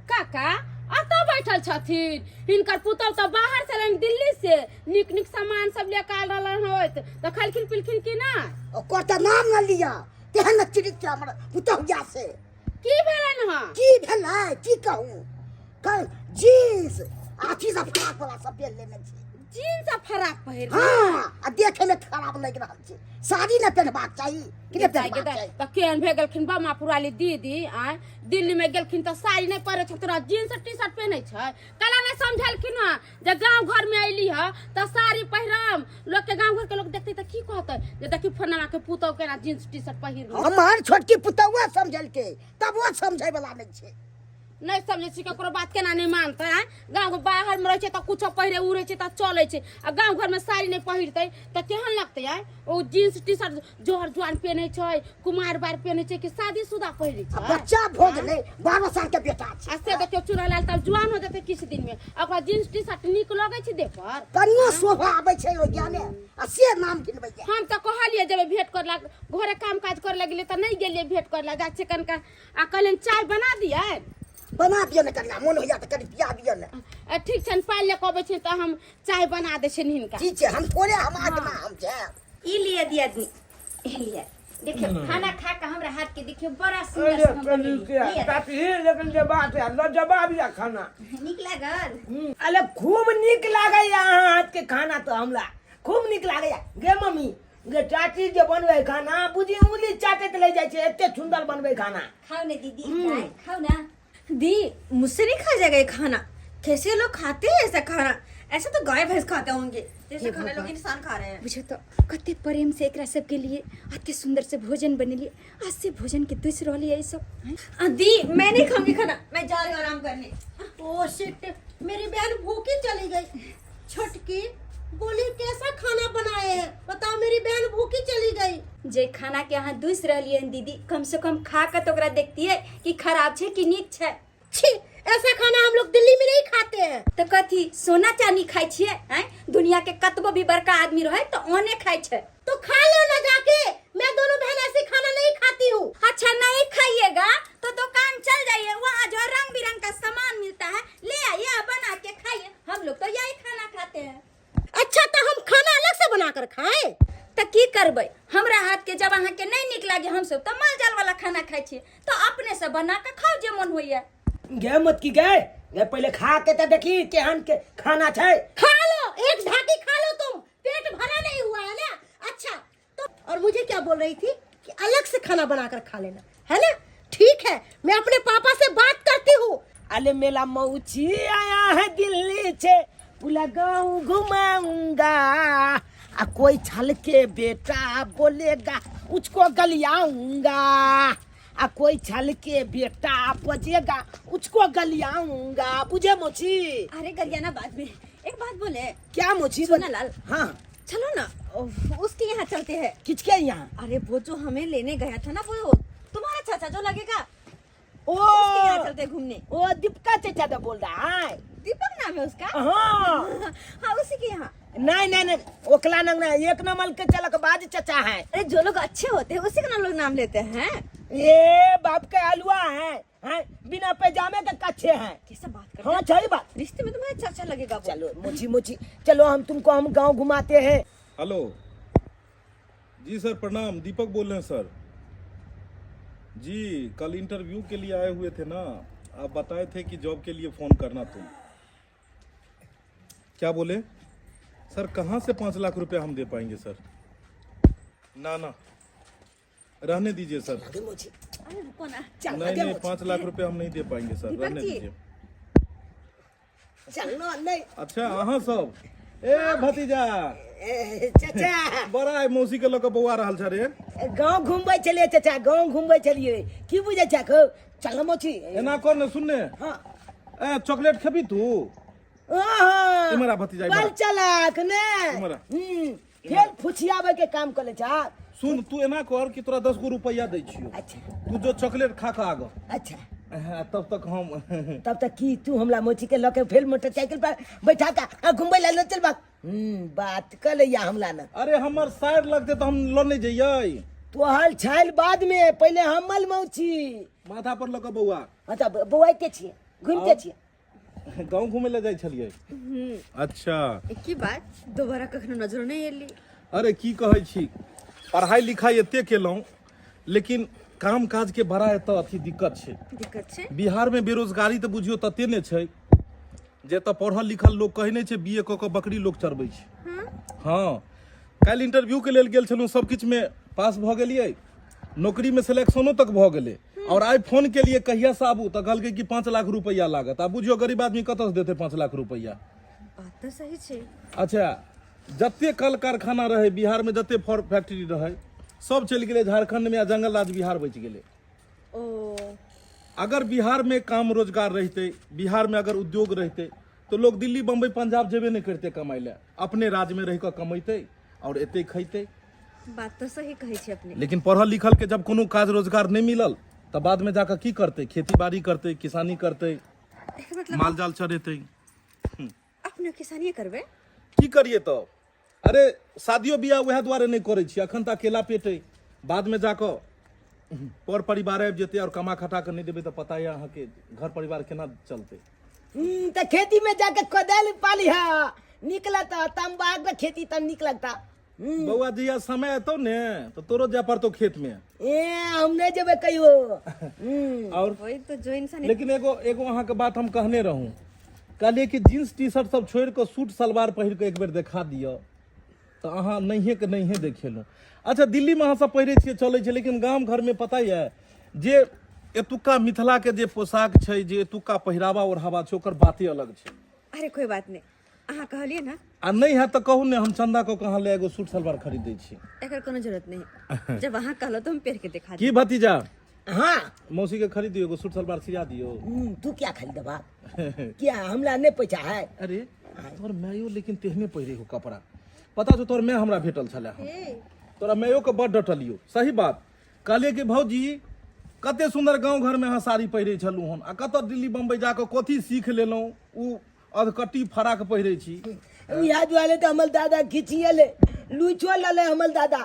काका अतऽ बैठल छथिन, हिनकर पुतौह तऽ बाहर से एलनि दिल्ली से, नीक नीक सामान सब लेके आयल रहलन होइत तऽ खलखिन पिलखिन कि नहि? ओकर तऽ नाम न लिया तेहन चिड़िक हमर पुतहुया से की भेलनि हँ? की भेलै की कहूँ कल जींस आथी सब खराब वाला सब पहन लेने छी जीन्स आ फराक पहिर हाँ आ देखे में खराब लग रहल छै, साड़ी न पहनबाक चाही कि न पहनबाक चाही। तऽ केहन भए गेलखिन बामापुराली दीदी आय दिल्ली में गेलखिन तऽ साड़ी नहि पहिरे छथिन, जीन्स टी शर्ट पहिनै छै। कला नहि समझलखिन हँ जे गाँव घर में अयली है तऽ साड़ी पहिरम, लोग के गाँव घर के लोग देखते तऽ की कहतै जे देखी फन्ना के पुतौह केना जीन्स टी शर्ट पहिर ली। हमर छोटकी पुतहुआ समझलकै तब वो समझै वाला नहीं छै। नहीं समझे छी ककरो बात केना नहीं मानते हैं। गाँव बाहर में रहे छै तऽ कुछो पहिरे उड़े छै तऽ चले छै, आ गाँव घर में साड़ी नहीं पहिरते तऽ केहन लगते है? ओ जीन्स टी शर्ट जोहर जुआन पहने छै, कुमार बार पहने छै कि शादीशुदा पहिरे छै? बच्चा भोग नहीं 12 साल के बेटा छै, आ से देखियो चूड़ा लाल तब जुआन हो जेते किछ दिन में, ओकरा जीन्स टी शर्ट नीक लगे छै देह पर। कनियो शोभा आबै छै ओ ज्ञाने आ से नाम गिनबै छै। हम तऽ कहलिए जेबे भेंट करला, घरे काम काज करे लगिले तऽ नहीं गेलिए भेंट करला, जा छै कनका आ कहलन चाय बना दिया। बना दिया न कनिया मोन होइया तऽ कनि पिया दिया न। ठीक छन पाइ ले कहबै छै तऽ हम चाय बना दै छियनि हिनका। ठीक छै हम थोड़े हम आदमी हम छै ई लिए दिया आदमी ई लिए देखियो खाना खा के हमरा हाथ के देखियो बड़ा सुंदर से हम बनेली। लेकिन जे बात है जवाब या खाना नीक लागल? अरे खूब नीक लागे अहाँ हाथ के खाना तो हमरा खूब नीक लागे। गे मम्मी गे चाची जे बनवे खाना बुझी उंगली चाटत ले जाय छै, एते सुंदर बनवे खाना। खाओ ना दीदी, खाओ ना। दी मुझसे नहीं खाया जाएगा ये खाना, कैसे लोग खाते हैं ऐसा खाना? ऐसा तो गाय भैंस खाते होंगे, जैसे खाना लोग इंसान खा रहे हैं। मुझे तो कते प्रेम से एकरा सब के लिए अति सुंदर से भोजन बनेली, आज से भोजन के दूसरे वाली है सब। दी मैं नहीं खाऊंगी खाना, मैं जा रही हूँ आराम करने। ओ शिट मेरी बहन भूखी चली गई। छोटकी बोली कैसा खाना बनाए हैं बताओ, मेरी बहन भूखी चली गई। जे खाना के यहाँ दूस रही है दीदी, कम से कम खा कर तो ओकरा देखती है कि खराब छे कि नीक छे। छी ऐसा खाना हम लोग दिल्ली में नहीं खाते हैं। तो कथी सोना चांदी खाई छिए हैं? दुनिया के कतबो भी बड़का आदमी रहे तो ओने खाई छे। तो खा लो ना जाके, मैं दोनों बहन ऐसे खाना नहीं खाती हूँ। अच्छा नहीं खाइएगा तो दुकान चल जाइए, वहाँ जो रंग बिरंग का सामान मिलता है ले आइए बना के खाइए। हम लोग तो यही खाना खाते हैं। अच्छा तो हम खाना अलग से बनाकर खाएं? तो की करबे, हमरा हाथ के जब अहाँ के नहीं निक लागे, हम सब तो माल जाल वाला खाना खाई छिए, तो अपने से बना के खाओ जे मन होइए। गे मत की गे पहले खा के तो देखी केहन के खाना छै। खा लो एक झाटी खा लो, तुम पेट भरा नहीं हुआ है ना। अच्छा तो और मुझे क्या बोल रही थी कि अलग से खाना बनाकर खा लेना है ना? ठीक है मैं अपने पापा से बात करती हूँ। अरे मेला मौची आया है दिल्ली से, पूरा गाँव घुमाऊंगा, आ कोई छल के बेटा बोलेगा उसको गलियाऊंगा, आ कोई छल के बेटा बजेगा उसको गलियाऊंगा। बुझे मोची? अरे गरियाना बाद में एक बात बोले। क्या मोची? सोना लाल हाँ चलो ना उसके यहाँ चलते हैं। किसके यहाँ? अरे वो जो हमें लेने गया था ना, वो तुम्हारा चाचा जो लगेगा, ओ उसके यहाँ चलते घूमने। ओ दीपिका चाचा तो बोल रहा है। दीपक नाम है उसका। हाँ हाँ उसी के यहाँ। नहीं नहीं नहीं ओकला नंग ना एक नंबर के चलक बाद चचा है। अरे जो लोग अच्छे होते हैं उसी का लोग नाम लेते हैं। ये बाप के हलवा हैं बिना पैजामे के कच्चे हैं। कैसा बात कर हाँ सही बात। रिश्ते में तुम्हें अच्छा लगेगा वो। चलो मोची मोची चलो हम तुमको हम गांव घुमाते हैं। हेलो जी सर प्रणाम, दीपक बोल रहे हैं सर। जी कल इंटरव्यू के लिए आए हुए थे ना, आप बताए थे कि जॉब के लिए फ़ोन करना तुम। क्या बोले सर? कहाँ से 5 लाख रुपए हम दे पाएंगे सर? ना ना रहने दीजिए सर। मोची अरे रुको ना। नहीं नहीं 5 लाख रुपए हम नहीं दे पाएंगे सर, रहने जी। दीजिए। चलो नहीं अच्छा अहाँ सब ए भतीजा चाचा बड़ा है मौसी के लोग बौआ रहल छ रे। गांव घूमबे चलिए चाचा गांव घूमबे चलिए की बुझे छा को चलो मोची। एना कर न सुनने हाँ ए चॉकलेट खेबी तू? ओहो इमरा भतीजा बल इमरा। चलाक ने इमरा। फिर फुछियाबे के काम कर ले छा। सुन तू एना कर कि तोरा 10 गो रुपया दै छियो, अच्छा तू जो चॉकलेट खा खा आग अच्छा तब तक हम तब तक की तू हमला मोची के लके फिर मोटरसाइकिल पर बैठा का घूमबे ला चल बा। बात कर ले या हमला ना। अरे हमर साइड लगते तो हम लोने जइयै। तो हल छाइल बाद में पहले हमल मौची माथा पर लक बौआ अच्छा बौआ के छिए घूमते छिए गांव घूमे ले जाय छलियै। अच्छा एक ही बात दोबारा कखनो नजर नहीं एली। अरे की कहै छी, पढ़ाई लिखाई एते केलहुँ लेकिन काम काज के बड़ा एतऽ अथी दिक्कत छै। दिक्कत छै बिहार में बेरोजगारी तो बुझियो तते ने छै जे तऽ पढ़ल लिखल लोग कहै नहि छै बीए कऽ के बकरी लोग चरबै छै। हाँ काल्हि इंटरव्यू के लेल गेल छलहुँ, सब किछु में पास भऽ गेलियै, नौकरी में सिलेक्शनो तक भऽ गेलै। और आइ फोन के लिए कहिया से आबू तऽ कहलकै कि 5 लाख रुपया लागत। आब बुझियो गरीब आदमी कतऽ से देतै 5 लाख रुपया? बात तो सही छै। अच्छा जते कल कारखाना रहे बिहार में, जते फैक्ट्री रहे सब चलि गेलै झारखंड में, आ जंगल राज बिहार बचि गेलै। ओ अगर बिहार में काम रोजगार रहते, बिहार में अगर उद्योग रहते तो लोग दिल्ली बम्बई पंजाब जेबे नहीं करते कमाई ले, अपने राज्य में रह कर कमेते और एते खैते। बात तो सही कहे छी अपने। लेकिन पढ़ल लिखल के जब कोनो काज रोजगार नहीं मिलल तब बाद में जाकर की करते? खेती बाड़ी करते, किसानी करते, मतलब माल जाल चरेते। अपने किसानी करबे की करिए तो? अरे शादियों बियाह वह द्वारे नहीं करे छी, अखन तक अकेला पेटे, बाद में जाकर पर परिवार आबि जेते और कमा खटा कर नहीं देबे तो पता है अहाँ के घर परिवार केना चलते। तो खेती में जाके कोदाल पाली है निकलता तंबाक के खेती तब निकलता। बउआ जहिया समय अतो ने तो तोरो जा पड़तो खेत में। हम नहीं जेबे कहियो। और वही तो जो इंसान लेकिन एगो अहाँ के बात हम कहने रहूं, कहलिए कि जींस टी शर्ट सब छोड़ के सूट सलवार पहिर के एक बेर देखा दियो तो अहाँ नहिए के नहिए देखेलू। अच्छा दिल्ली में अहाँ सब पहिरे छियै चले छै, लेकिन गांव घर में पता है जे एतुका मिथिला के जे पोशाक छै, जे एतुका पहिरावा ओढ़ावा छै, ओकर बाते अलग छै। अरे कोई बात नहीं, अहाँ कहलिए ना आ नहीं है तो कहू ने हम चंदा को कहाँ ले एगो सूट सलवार खरीदै छी। एकर कोनो जरूरत नहीं, जब अहाँ कहलो तो हम पहन के दिखा की भतीजा हाँ मौसी के खरीद दियो, एगो सूट सलवार सिया दियो। तू क्या खरीदबा क्या हमला नहीं पैसा है? अरे तोर मायो लेकिन तेहने पहिरे हो कपड़ा, पता छौ तोर मैं हमरा भेटल छले, तोरा मायो के बड़ डटलियो। सही बात कहलिए कि भौजी कते सुंदर गांव घर में अहाँ साड़ी पहिरे छलू हन, आ कत दिल्ली बम्बई जाके कथी सीख लेलहुँ, उ अधकट्टी फराक पहिरे छी। याद वाले तो हमल दादा खिचिए ले लुचो लले हमल दादा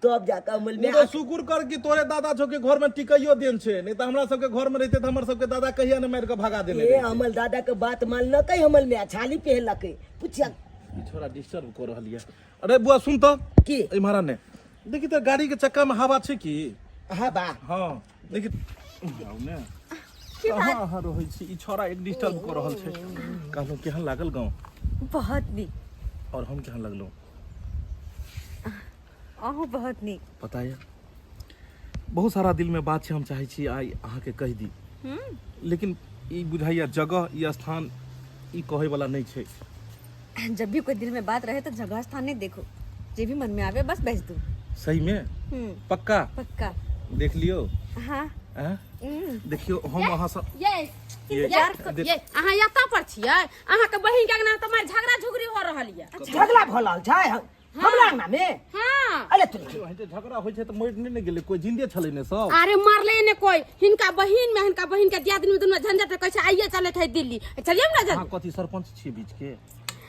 तो अब जाकर हमल में तो शुक्र कर कि तोरे दादा छौ के घर में टिकइयो देन छे, नहीं तो हमरा सबके घर में रहते तो हमर सबके दादा कहिया ने मार के भगा देने ए हमल दादा के बात मान न कई हमल में छाली पहनलके पूछिया ई छोरा डिस्टर्ब कर रहलिए। अरे बुआ सुन तो की इमहरा ने देखी तो गाड़ी के चक्का में हवा छे की? हां बा हां देखी आउ ने कहां अहाँ रहै छी, ई छोरा एक डिस्टर्ब कर रहल छे। कहलौ केहन लागल गांव? बहुत नी और हम केहन लगलो? अहू बहुत नी। पता है बहुत सारा दिल में बात छे, हम चाहे छी आई अहाँ के कह दी, लेकिन ई बुझाइया जगह ई स्थान ई कहे वाला नहीं छे। जब भी कोई दिल में बात रहे तो जगह स्थान नहीं देखो, जे भी मन में आवे बस भेज दो। सही में पक्का पक्का देख लियो। हाँ देखियो हम अहाँ सब ये अहाँ एतऽ पर छियै, अहाँ के बहिन के अंगना तुम्हार झगड़ा झुगड़ी हो रहल ये। झगड़ा भलल छै हमरा अंगना में। हां अरे तू वहीं झगड़ा होय छै त मर नहीं गेले, कोई जिंदे छले ने सब। अरे मारले ने कोई, हिनका बहिन के दियादनी दुनू झंझट कहै छै आइए चले थे दिल्ली, चलिए ना हां कथि सरपंच छी बीच के?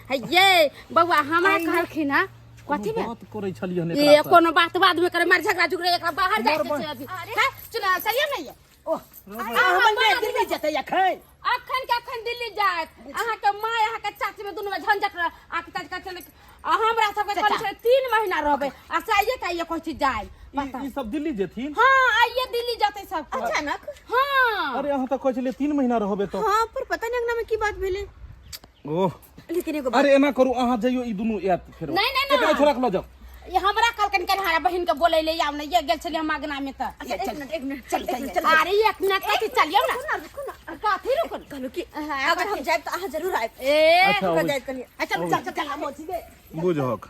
है ये बउआ हमरा कहलखिन ना कथी में बात करे छलिए ने ये कोनो बात बाद में करे मार झगड़ा झुगड़े एकरा बाहर जाए के छै अभी है चुना सही नहीं है ओ हमल में दिल्ली जते अखन अखन दिल्ली जाए अहाँ के माँ अहाँ के चाची में दोनों में झंझट आके ताज का चले हमरा सब के कहले 3 महीना रहबे आ चाहिए का ये कोई चीज जाए ई सब दिल्ली जेथिन हां आइए दिल्ली जाते सब अचानक हां अरे अहाँ त कहै छलिए 3 महीना रहबे तो हाँ पर पता नहीं अंगना में की बात भेले ओह लेकिन एगो अरे एना करू अहाँ जइयो ई दुनू यात फेर नहीं एकरा छोड़ा के ल जाओ ये हमरा कहलकन के हमारा बहन के बोले ले आव नहीं ये गेल छली हम अगना में त एक मिनट चल अरे एक मिनट कथी चलियो ना कथी रुकन कहलो कि अगर हम जाए तो आहा जरूर आए ए अच्छा हो जाए कनी चल चल मोची दे बुझहक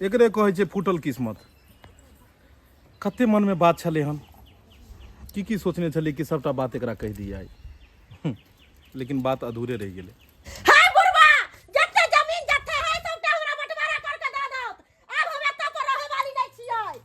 एकरे कहै छै फूटल किस्मत कते मन में बात छले हन की सोचने छले कि सबटा बात एकरा कह दिया लेकिन बात अधूरे रह गेले हाय बुढ़वा जत्ते जमीन जत्ते है सबटा हमरा बंटवारा करके दे दो अब हम एत पर रहे वाली नहीं छियै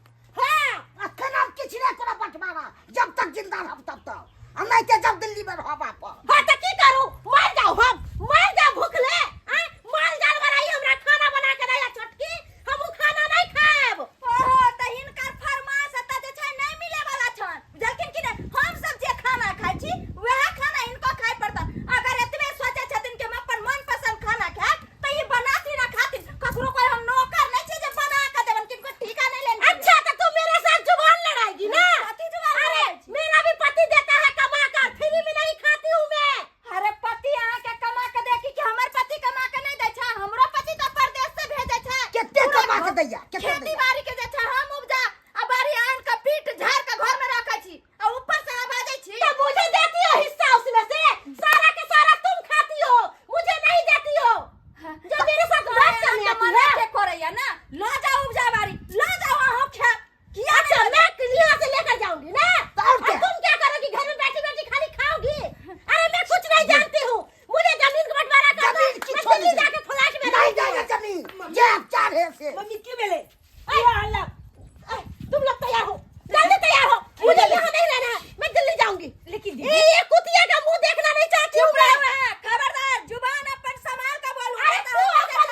हां अखन हम किछ नहीं कोनो बंटवारा जब तक जिंदा रहब तब तक हम नहीं के जब दिल्ली में रहब आप हां त की करू मर जाओ हम मर जा भूखले हैं माल जानवर आई हमरा खाना बना के दया छोटकी हम खाना नहीं खाएब ओहो त हिनकर फरमाइश त जे छै नहीं मिले वाला छन लेकिन कि हम सब जे खाना खाइ छी वह खाना इनको खाइ पड़ता अगर एतबे सोचे छथिन कि हम अपन मनपसंद खाना खाए त ई बनाती ना खातिर ककरो कोई हम नौकर नहीं छै जे बना के देबन किनको ठिका नहीं लेन अच्छा तो तू मेरे साथ जुबान लड़ाएगी ना अरे मेरा भी पति देता है कमा कर फ्री में नहीं खाती हूँ मैं अरे पति आहा के कमा के देखी कि हमर पति कमा के नहीं दै छै हमरो पति तो परदेश से भेजे छै कितने कमा के दैया खेती बाड़ी के जे छै हम उपजा आ बाड़ी आन के पीट झाड़ के घर में रखै छी आ ऊपर से आवा दै छी तो मुझे देती हो हिस्सा उसमें से सारा के सारा तुम खाती हो मुझे नहीं देती हो जो मेरे साथ बात करने आती है के करैया ना ला जाओ उपजा बाड़ी ला जाओ हम खा किया अच्छा मैं यहाँ से लेकर जाऊंगी ना और तुम क्या करोगी घर में बैठी बैठी खाली खाओगी अरे मैं कुछ नहीं जानती हूँ मुझे जमीन का बंटवारा कर दो मैं दिल्ली जाके फ्लैट में नहीं जाएगा जमीन ये चार है से मम्मी क्यों मिले ये अल्लाह तुम लोग तैयार हो जल्दी तैयार हो मुझे यहाँ नहीं रहना है मैं दिल्ली जाऊंगी लेकिन ये कुतिया का मुंह देखना नहीं चाहती हूँ मैं खबरदार जुबान अपन संभाल के बोल अरे तू अपन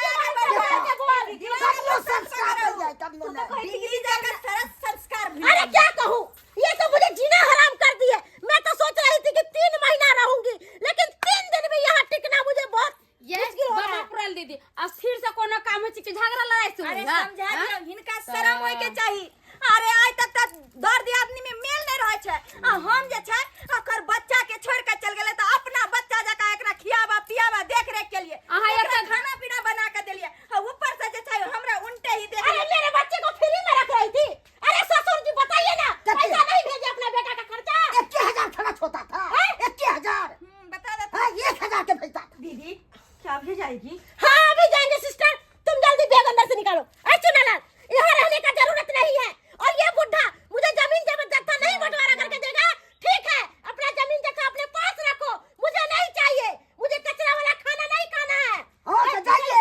जुबान के बोल करियो संस्कार हो जाए तब लो ना दिल्ली जाकर सारा संस्कार अरे क्या कहूँ ये तो मुझे जीना हराम कर दिए मैं तो सोच रही थी कि 3 महीना रहूंगी लेकिन 3 दिन भी यहाँ टिकना मुझे बहुत ये बाबा पुरल दीदी अस्थिर से कोनो काम है कि झगड़ा लड़ाई से अरे समझा दियो हिनका शरम होय के चाहिए अरे आइ तक दर्द आदमी में मेल नहीं रहे छै आ हम जे छै ओकर बच्चा के छोड़ के चल गेले त अपना बच्चा जका एकरा खियाबा पियाबा देख रेख के लिए अहाँ एकरा खाना पीना बना के देलिए आ ऊपर से जे छै हमरा उल्टे ही देख अरे मेरे बच्चे को फ्री में रख रही थी अरे ससुर जी बताइए ना पैसा नहीं भेजे अपना बेटा का खर्चा 21,000 खर्च होता था 21,000 बता देता 1,000 के भेजता था दीदी क्या भी जाएगी हाँ अभी जाएंगे सिस्टर तुम जल्दी बैग अंदर से निकालो अरे चुनालाल यहाँ रहने का जरूरत नहीं है और ये बुढ़ा मुझे जमीन जबरदस्ती नहीं बंटवारा करके देगा ठीक है अपना जमीन जगह अपने पास रखो मुझे नहीं चाहिए मुझे कचरा वाला खाना नहीं खाना है और तो जाइए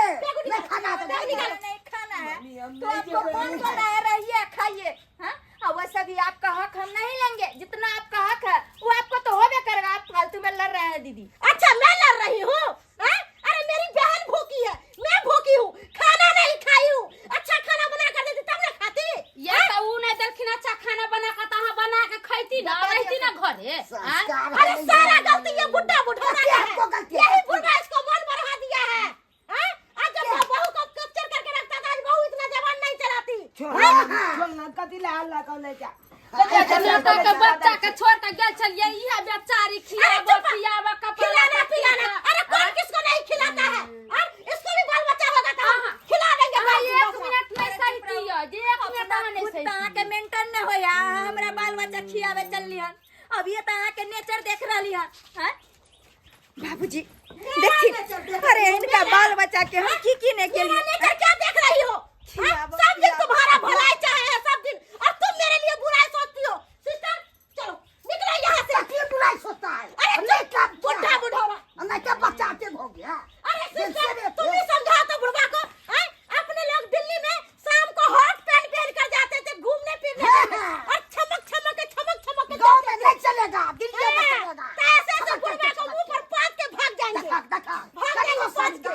मैं खाना तो नहीं खाना है तो आपको कौन बनाए रहिए खाइए हाँ और वैसे भी आपका हक हम नहीं लेंगे जितना आपका हक है वो आपको तो होबे करेगा आप फालतू में लड़ रहे हैं दीदी अच्छा मैं लड़ रही हूँ अरे मेरी बहन भूखी है मैं भूखी हूँ खाना नहीं खाई हूँ अच्छा खाना बना कर देती तब ना खाती ये तो ऊ नहीं देखिन अच्छा खाना बना के तहां बना के खैती ना रहती ना घरे संस्कार अरे सारा गलती ये बुढ़ा बुढ़ा का आपको है गलती है। यही बुढ़ा इसको मन बढ़ा दिया है आज जब मैं बहू को कैप्चर करके रखता था आज बहू इतना जवान नहीं चलाती छोड़ना कति ले हल्ला कर ले जा नेता के बच्चा के छोड़ के गेल छलिए इहा बेचारी खियाबा कपड़ा खिलाना पिलाना अरे कौन किसको नहीं खिलाता है इसको भी बाल बच्चा होगा तो खिला देंगे एक मिनट में सहती है जे एक मिनट में नहीं कुत्ता के मेंटेन न होया हमरा बाल बच्चा खियावे चलली हन अब ये तो के नेचर देख रहली हन हैं बाबूजी देखी अरे इनका बाल बच्चा के हम की ने के लिए नेचर क्या देख रही हो सब दिन तुम्हारा भलाई चाहे है सब दिन और तुम मेरे लिए बुराई सोचती हो सिस्टर चलो निकलो यहाँ से क्या बुराई सोचता है अरे नहीं क्या बुढ़ा बुढ़ा नहीं क्या बच्चा के हो गया अरे सिस्टर तुम ही समझाओ तो बुढ़वा को अपने लोग दिल्ली में शाम को हॉट पैंट पहन कर जाते थे घूमने फिरने और चमक के गाँव में नहीं चलेगा दिल्ली में चलेगा ऐसे तो बुढ़वा को मुंह पर पात के भाग जाएंगे देखा भाग जाएंगे पात के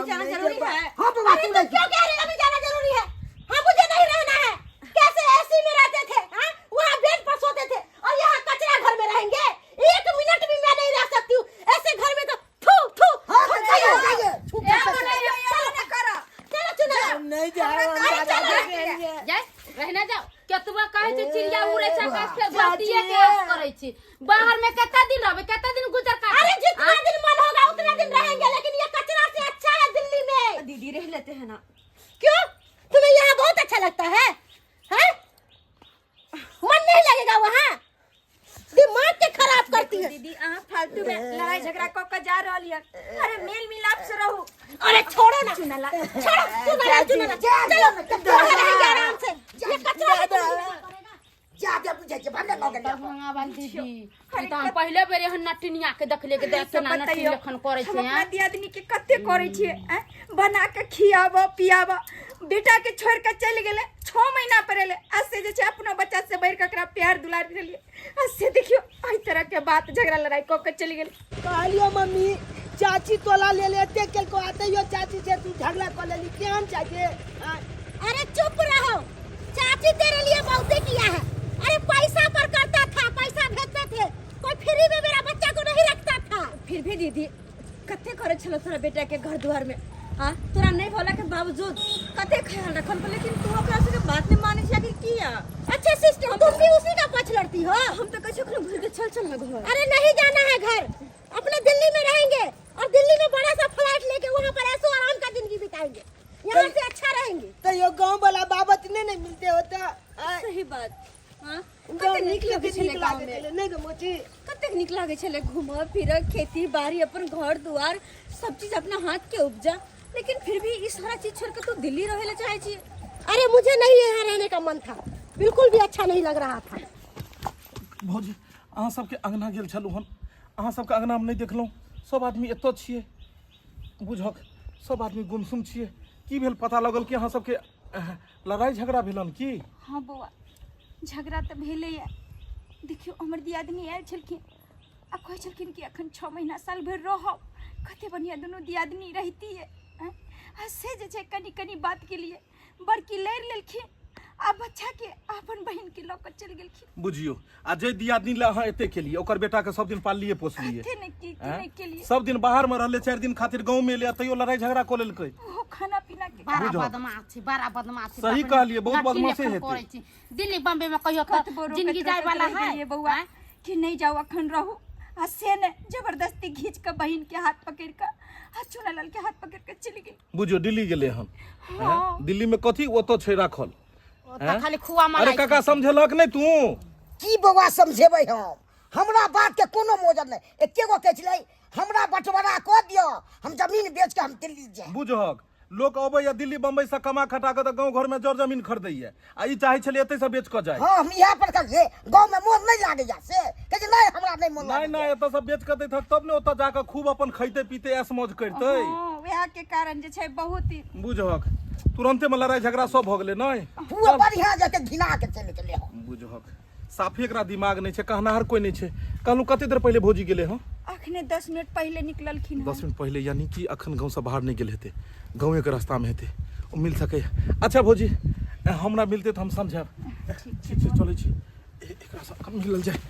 अभी जाना जरूरी है। हाँ बुआ तू क्यों कह रही है अभी जाना जरूरी है? हाँ मुझे नहीं रहना है। कैसे एसी में रहते थे? हाँ वहाँ बेड पर सोते थे और यहाँ कचरा घर में रहेंगे? 1 मिनट भी मैं नहीं रह सकती हूँ ऐसे घर में। तो थू थू नहीं जा जाए रहने जाओ केतबा कहे छी चिड़िया उड़े छै आकाश पे बतिये के आस करे छी बाहर में कितना दिन रहबे कितना दिन गुजर काटे। अरे जितना दिन मन होगा उतना दिन रहेंगे लेकिन ये कचरा से अच्छा है दिल्ली में। दीदी रह लेते हैं ना। क्यों तुम्हें यहाँ बहुत अच्छा लगता है? हैं? मन नहीं लगेगा वहाँ? दिमाग के खराब करती है दीदी आप फालतू में लड़ाई झगड़ा को जा रही है। अरे मेल मिलाप से रहो। अरे छोड़ो ना चुनला चलो चलो रहेंगे आराम से। ये कचरा है ज्यादा बुझे छै भन्ने लगे भंगा दीदी त हम पहले बेर एहन नटिनिया के देखले के देख के ना नटिन लेखन करे छै। अपना दियादनी के कते करे छिए बना के खियाबो पियाबो। बेटा के छोड़ के चल गेले 6 महीना परेले ऐसे जे छै अपना बच्चा से बैर ककरा प्यार दुलार देलिए ऐसे देखियो आई तरह के बात झगड़ा लड़ाई को के चली गेले। कहलियो मम्मी चाची तोला ले लेते के को आते यो चाची से तू झगड़ा कर लेली केहन चाहिए। अरे चुप रहो। चाची तेरे लिए बहुत किया है। अरे पैसा पर करता था पैसा भेजते थे कोई फ्री में मेरा बच्चा को नहीं रखता था। फिर भी दीदी कते करे छलो तोरा बेटा के घर द्वार में। हां तोरा नहीं भोला के बावजूद कते ख्याल रखल पर लेकिन तू ओकरा से बात नहीं माने छै कि किया। अच्छा सिस्टर तुम भी उसी का पक्ष लड़ती हो? हम तो कैसे घर के चल ना घर। अरे नहीं जाना है घर अपने दिल्ली में रहेंगे और दिल्ली में बड़ा सा फ्लैट लेके वहाँ पर ऐसो आराम का जिंदगी बिताएंगे। यहाँ से अच्छा रहेंगे। तो यो गांव वाला बाबत नहीं मिलते होता। सही बात। हां गांव कते निक लगे छले गांव में। नहीं तो मोची कते निक लगे छले घूमो फिर खेती बाड़ी अपन घर दुआर सब चीज अपना हाथ के उपजा। लेकिन फिर भी इस सारा चीज छोड़ के तू दिल्ली रहेला चाहे छी। अरे मुझे नहीं यहाँ रहने का मन था बिल्कुल भी अच्छा नहीं लग रहा था। भौजी अहाँ सबके अंगना गेल छलू हन अहाँ सबके अंगना में नहीं देखलहुँ सब आदमी एतऽ छियै बुझक सब आदमी गुमसुम छियै की भेल पता लगल कि अहाँ सबके लड़ाई झगड़ा भेलन की? हाँ बौआ झगड़ा तो भेले है। देखियो हमर दियादनी आयल छलखिन आ कहै छलखिन कि अखन 6 महीना साल भर रहब कते बढ़िया दोनों दियादनी रहती है। आ से जे छै कनी कनी बात के लिए बड़की लड़ लेलखिन आ बच्चा के अपन बहन के लऽ के चल गेलखिन। बुझियो आ जे दियादनी ले अहाँ एते केलिए ओकर बेटा के सब दिन पाललिए पोसलिए थे नहीं के लिए सब दिन बाहर में रहले 4 दिन खातिर गांव में ले तैयो लड़ाई झगड़ा कर लेलकै। वो खाना पीना के बड़ा बदमाश छै बड़ा बदमाश छै। सही कहलिए बहुत बदमाशी हेतै। दिल्ली बम्बे में कहियो जिंदगी जाय वाला है बउआ कि नहीं जाओ अखन रहू। आ से ने जबरदस्ती खींच के बहन के हाथ पकड़ के आ चुनालाल के हाथ पकड़ के चली गई। बुझियो दिल्ली गेले हन दिल्ली में कथी ओतो छै राखल खाली खुआ मार। अरे काका समझलक नहीं तू की बउआ समझेबै हम हमरा बात के कोनो मोजर नहीं। एकेगो कह छलै हमरा बंटवारा क दियो हम जमीन बेच के हम दिल्ली जाए। बुझहक लोग अबै या दिल्ली बम्बई से कमा खटा के तो गांव घर में जर जमीन खरीदैया आ ई चाहे छलै एतै से बेच के जाए। हां हम यहाँ पर कहिए गांव में मोन नहीं लागैया से कहे नहीं हमरा नहीं मोन नहीं नहीं एतऽ से बेच के दैथक तब ने ओतऽ जाके खूब अपन खैते पीते ऐश मौज करतै। वह के कारण जे छै बहुत ही बुझहक तुरंते में लड़ाई झगड़ा सब भ गेलै नहीं पूरा बढ़िया जके घिना के चले चले हो। बुझहक साफे एकरा दिमाग नहीं छै कहनाहर कोई नहीं छै। कहलू कते देर पहले भौजी गेले हँ? अखने 10 मिनट पहले निकललखिन। 10 मिनट पहले यानी कि अखन गांव से बाहर नहीं गेल हेतै गाँवे के रास्ता में हेतै ओ मिल सकै। अच्छा भौजी हमरा मिलते तो हम समझब। ठीक छै चलै छी एकरा से मिलल जाए।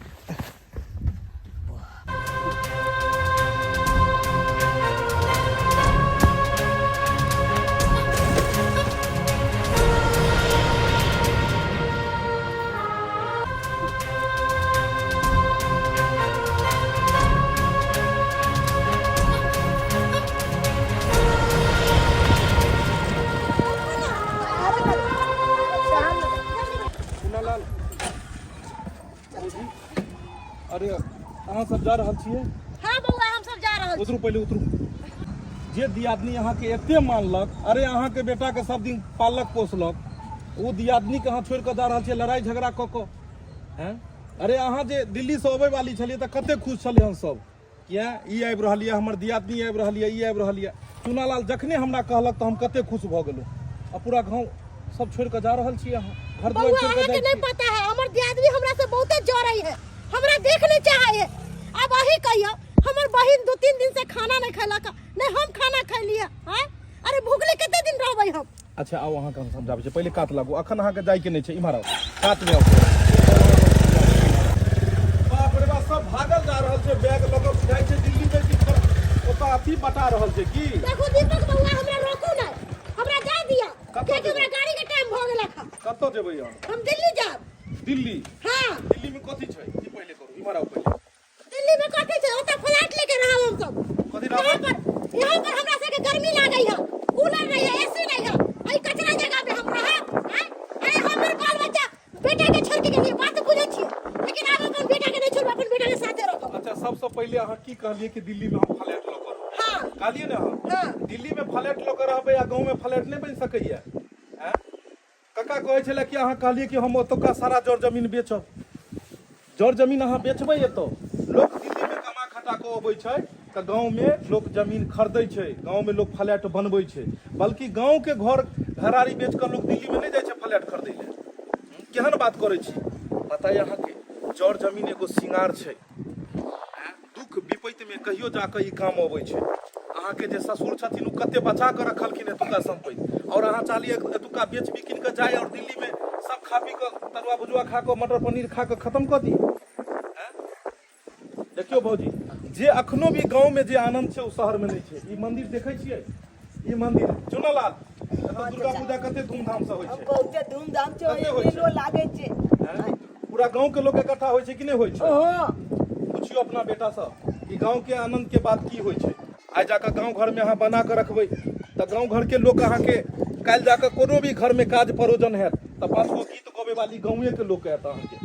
अरे अहाँ सब जा रहल छियै? हाँ बउआ हम सब जा रहल छी। उतरू पहले उतरू। जे दियादनी अहाँ के एते मानलक अरे अहाँ के बेटा के सब दिन पालक पोसलक वो दियादनी के अहाँ छोड़ के जा रहल छियै लड़ाई झगड़ा क के हैं? अरे अहाँ जे दिल्ली से अबै वाली छलियै त कते खुश छलियै हम सब किया ई आबि रहल यऽ हमर दियादनी आबि रहल यऽ ई आबि रहल यऽ। चुनालाल जखने हमरा कहलक त हम कते खुश भ गेलहुँ। आ पूरा गाँव सब छोड़ के जा रहल छियै अहाँ घर द्वार छोड़ के के नहीं पता है हमर दियादनी हमरा से बहुते जरई है हमरा देखने चाहे। अब वही कहियो हमर बहिन 2-3 दिन से खाना नहीं खैलक नहीं हम खाना खैलिए हैं अरे भूखले कितने दिन रहबै हम। अच्छा आओ अहाँ के हम समझाबै छी, पहिले कात लागू, अखन अहाँ के जाय के नहीं छै, इम्हर आओ कात में आओ। बाप रे बाप, सब भागल जा रहल छै, बैग लऽ कऽ जाइ छै दिल्ली में की ओतऽ अथी बता रहल छै की। देखो दीपक बउआ हमरा रोकू ना, हमरा जा दिया कियाकि हमरा गाड़ी के टाइम भ गेल है। कतऽ जेबै हम दिल्ली जाब। दिल्ली? हां दिल्ली में कथी छै ई पहिले करू, इम्हर आओ पहिले। दिल्ली में कथी छै, ओतऽ फ्लैट लेके रहब हम सब। कथी यहाँ पर हमरा सबके गर्मी लागै है, कूलर नहीं है, एसी नहीं है, आई कचरा जगह पे हम रहब। अरे हमर बाल बच्चा बेटा के छोड़ के गेलिए, बात बुझै छी, लेकिन आब अपन बेटा के नहीं छोड़ब, अपन बेटा के साथे रहब। अच्छा सबसे पहिले अहाँ की कहलिए कि दिल्ली में हम फ्लैट लऽ कऽ रहब? हां कहलिए ना अहाँ दिल्ली में फ्लैट लऽ कऽ रहबै आ गाँव में फ्लैट नहीं बनि सकैया। हैं कक्का कहै छलै कि अहाँ कहलिए कि हम ओतुका सारा जड़ जमीन बेचब। जड़ जमीन अहाँ बेचबै एतऽ, लोक दिल्ली में कमा खटा कऽ अबै छै तऽ गाँव में लोक जमीन खरीदै छै, गाँव में लोक फ्लैट बनबै छै, बल्कि गाँव के घर घरारी बेच कऽ लोक दिल्ली में नहीं जाइ छै फ्लैट खरीदै ले। केहन बात करै छी, पता है अहाँ के जड़ जमीन एगो सिंगार छै, दुख विपत्ति में कहियो जाके ई काम अबै छै। अहाँ के जे ससुर छथिन उ कते बचा के रखलखिन एतुका संपत्ति, और अहाँ चाहलिए एतुका बेच बिकिन के जाय और दिल्ली में सब खा पी के तरुआ भुजुआ खा के मटर पनीर खा के खत्म कर दी। देखियो भौजी, जे अखनो भी गांव में जे आनंद छै उ शहर में नहीं छै। ई मंदिर देखे छियै, ई मंदिर चुनलाल दुर्गा पूजा कते धूमधाम से होय छै, बहुते धूमधाम से कते होइ छै? मेलो लागे छै। पूरा गांव के लोग इकट्ठा होय छै कि नहीं होय छै? ओहो पूछियो अपना बेटा से कि गांव के आनंद के बात की होय छै। आज जाकर गांव घर में अहाँ बना के रखबै तऽ गांव घर के लोग अहाँ के काल्हि जाकर कोनो भी घर में काज परोजन हैत तऽ 5 गो गीत गबै वाली गाँवे के लोग आयत अहाँ के,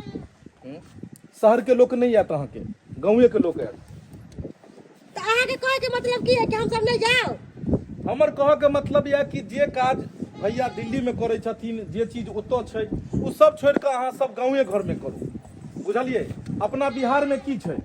शहर के लोग नहीं आयत, अहाँ के गाँवे के लोग आयत। तो अहाँ के कहे के मतलब की है कि हम सब नहीं जाओ? हमर कह के मतलब यह कि जे काज भैया दिल्ली में करे छथिन, जे चीज ओतऽ छै उ सब छोड़ के अहाँ सब गाँवे घर में करू, बुझलिए? अपना बिहार में की छै,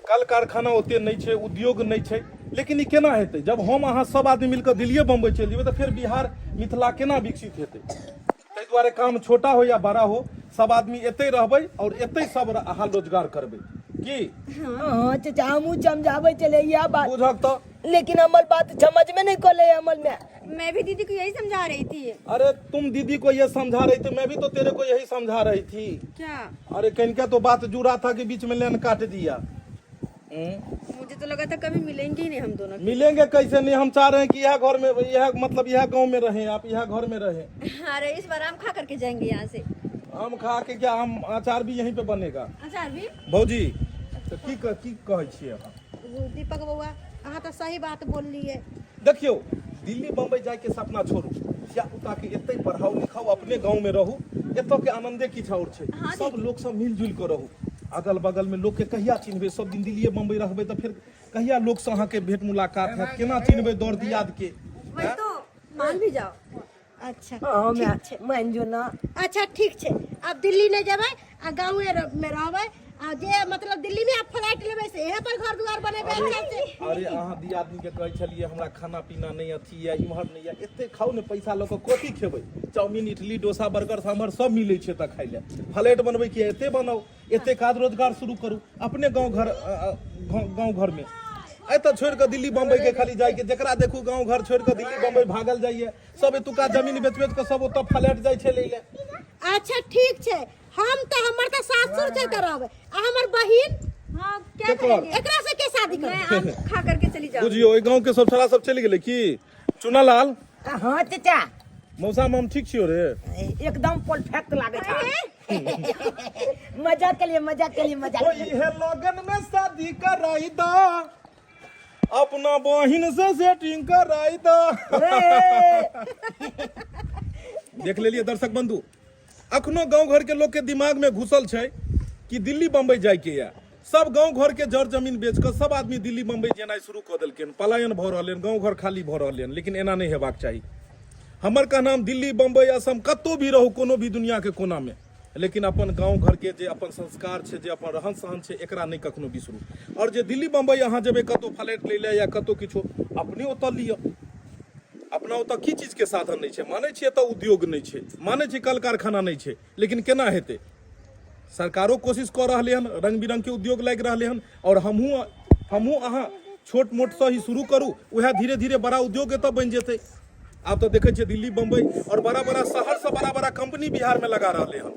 कल कारखाना ओते नहीं छै, उद्योग नहीं छै, लेकिन ई केना हेतै जब हम अहाँ सब आदमी मिलकर दिल्ली बम्बई चलि जेबै तऽ फिर बिहार मिथिला केना विकसित हेतै? ताहि दुआरे काम छोटा हो या बड़ा हो, सब आदमी एते रहबै और एते सब अहाँ रोजगार करबै की। हाँ चाचा हमू समझावे चले यह बात, बुझक तो, लेकिन हमार बात समझ में नहीं कोले अमल में। मैं भी दीदी को यही समझा रही थी। अरे तुम दीदी को ये समझा रही थी, मैं भी तो तेरे को यही समझा रही थी। क्या? अरे कहीं तो बात जुड़ा था कि बीच में लेन काट दिया। मुझे तो लगा था कभी मिलेंगे ही नहीं हम दोनों। मिलेंगे कैसे नहीं, हम चाह रहे हैं कि यह घर में, यह मतलब यह गांव में रहें, आप यह घर में रहें। अरे इस बार आम खा करके जाएंगे यहाँ से। आम खा के क्या, हम अचार भी यहीं पे बनेगा। अचार भी? भौजी तो की कहै छियै अहाँ? दीपक बउआ अहाँ तो सही बात बोललिए। देखियो दिल्ली बम्बई जाए के सपना छोड़ू, या पुता के एते पढ़ाओ लिखाओ, अपने गांव में रहू, एतऽ के आनंदे किछ और छै। सब लोग सब मिलजुल के रहू, अगल बगल में लोग के कहिया चिन्हबे, सब दिन दिल्ली बम्बई रहबै तऽ फिर कहिया लोग से अहाँ के भेंट मुलाकात हैत, केना चिन्हबे दौड़ दियाद के? वही तो मान भी जाओ। अच्छा हाँ ठीक छै। मान जो ना। अच्छा ठीक छै, अब दिल्ली नहीं जेबै आ गाँव में रहबै, आ जे मतलब दिल्ली में आप फ्लैट लेबै से यहाँ पर घर दुआर बनेबै अच्छा से। अरे अहाँ दी आदमी के कहै छलिए हमरा खाना पीना नहीं अथी है, इम्हर नहीं है, एते खाओ ने पैसा लऽ कऽ कथी खेबै? चाउमीन इडली डोसा बर्गर सांभर सब मिलै छै तऽ खाइ ले। फ्लैट बनबै कि एते बनाओ, एते काज रोजगार शुरू करू अपने गाँव घर में। एतऽ छोड़ के दिल्ली बम्बई के खाली जाय के, जकरा देखू गाँव घर छोड़ के दिल्ली बम्बई भागल जाइए, सब एतुका जमीन बेच के सब ओतऽ फ्लैट जाइ छै लै ले। अच्छा ठीक छै, हम तो हमर तो सासुर छै तऽ रहबै, आ हमर बहिन हाँ क्या करेंगे? एकरा से के शादी मैं करबै? आम खा करके चली जाऊँ। बुझियो ओइ गाँव के सब छौड़ा सब चलि गेलै की? चुनालाल हाँ चाचा मौसा माम ठीक छियो रे? एकदम परफेक्ट लागे था। मजाक के लिए मजाक के लिए मजाक के लिए। इहे लगन में शादी कराई दा, अपना बहिन से सेटिंग कराई दा। देख लेलिए दर्शक बंधु, अखनो गांव घर के लोग के दिमाग में घुसल छै कि दिल्ली बम्बई जाय के या। सब गांव घर के जड़ जमीन बेच कर सब आदमी दिल्ली बम्बई जेनाइ शुरू कर देलखिन, पलायन भ रहलै, गांव घर खाली भ रहलै, लेकिन एना नहीं हेबाक चाही। हमर कहना दिल्ली बम्बई असम कतौ भी रहू, कोनो भी दुनिया के कोना में, लेकिन अपन गांव घर के जे अपन संस्कार छै, जे अपन रहन सहन छै, एकरा नहीं कखनो बिसरू। और जे दिल्ली बम्बई अहाँ जेबै कतौ फ्लैट लै ले या कतौ किछो, अपने ओतऽ लिअ। अपना ओतऽ की चीज के साधन नहीं छै, मानै छियै एतऽ उद्योग नहीं छै, मानै छियै कल कारखाना नहीं छै, लेकिन केना हेतै? सरकारो कोशिश कऽ रहलै हन, रंग बिरंग के उद्योग लागि रहलै हन, और हमहूँ अहाँ छोट मोट से ही शुरू करू, वह धीरे धीरे बड़ा उद्योग एतऽ बन जेतै। आब तो देखे दिल्ली बम्बई और बड़ा बड़ा शहर से बड़ा बड़ा कंपनी बिहार में लगा रहे हैं।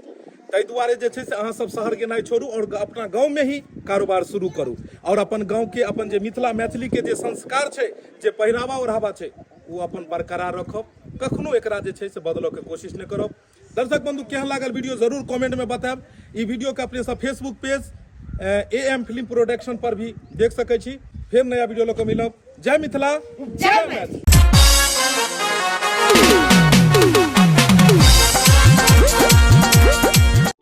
ताहि दुआरे जे छै से अहाँ सब शहर गेनाइ छोड़ू और अपना गाँव में ही कारोबार शुरू करू और अपन गाँव के अपन जे मिथिला मैथिली के जे संस्कार छै, जे पहिरावा ओढ़ावा छै, वो अपन बरकरार रखब, कखनो एकरा जे छै से बदलो के कोशिश नहीं करब। दर्शक बंधु केहन लागल वीडियो जरूर कमेंट में बताएब। ई वीडियो के अपने सब Facebook page AM film production पर भी देख सकै छी। फिर नया वीडियो लेकर मिलब। जय मिथिला, जय मैथिली।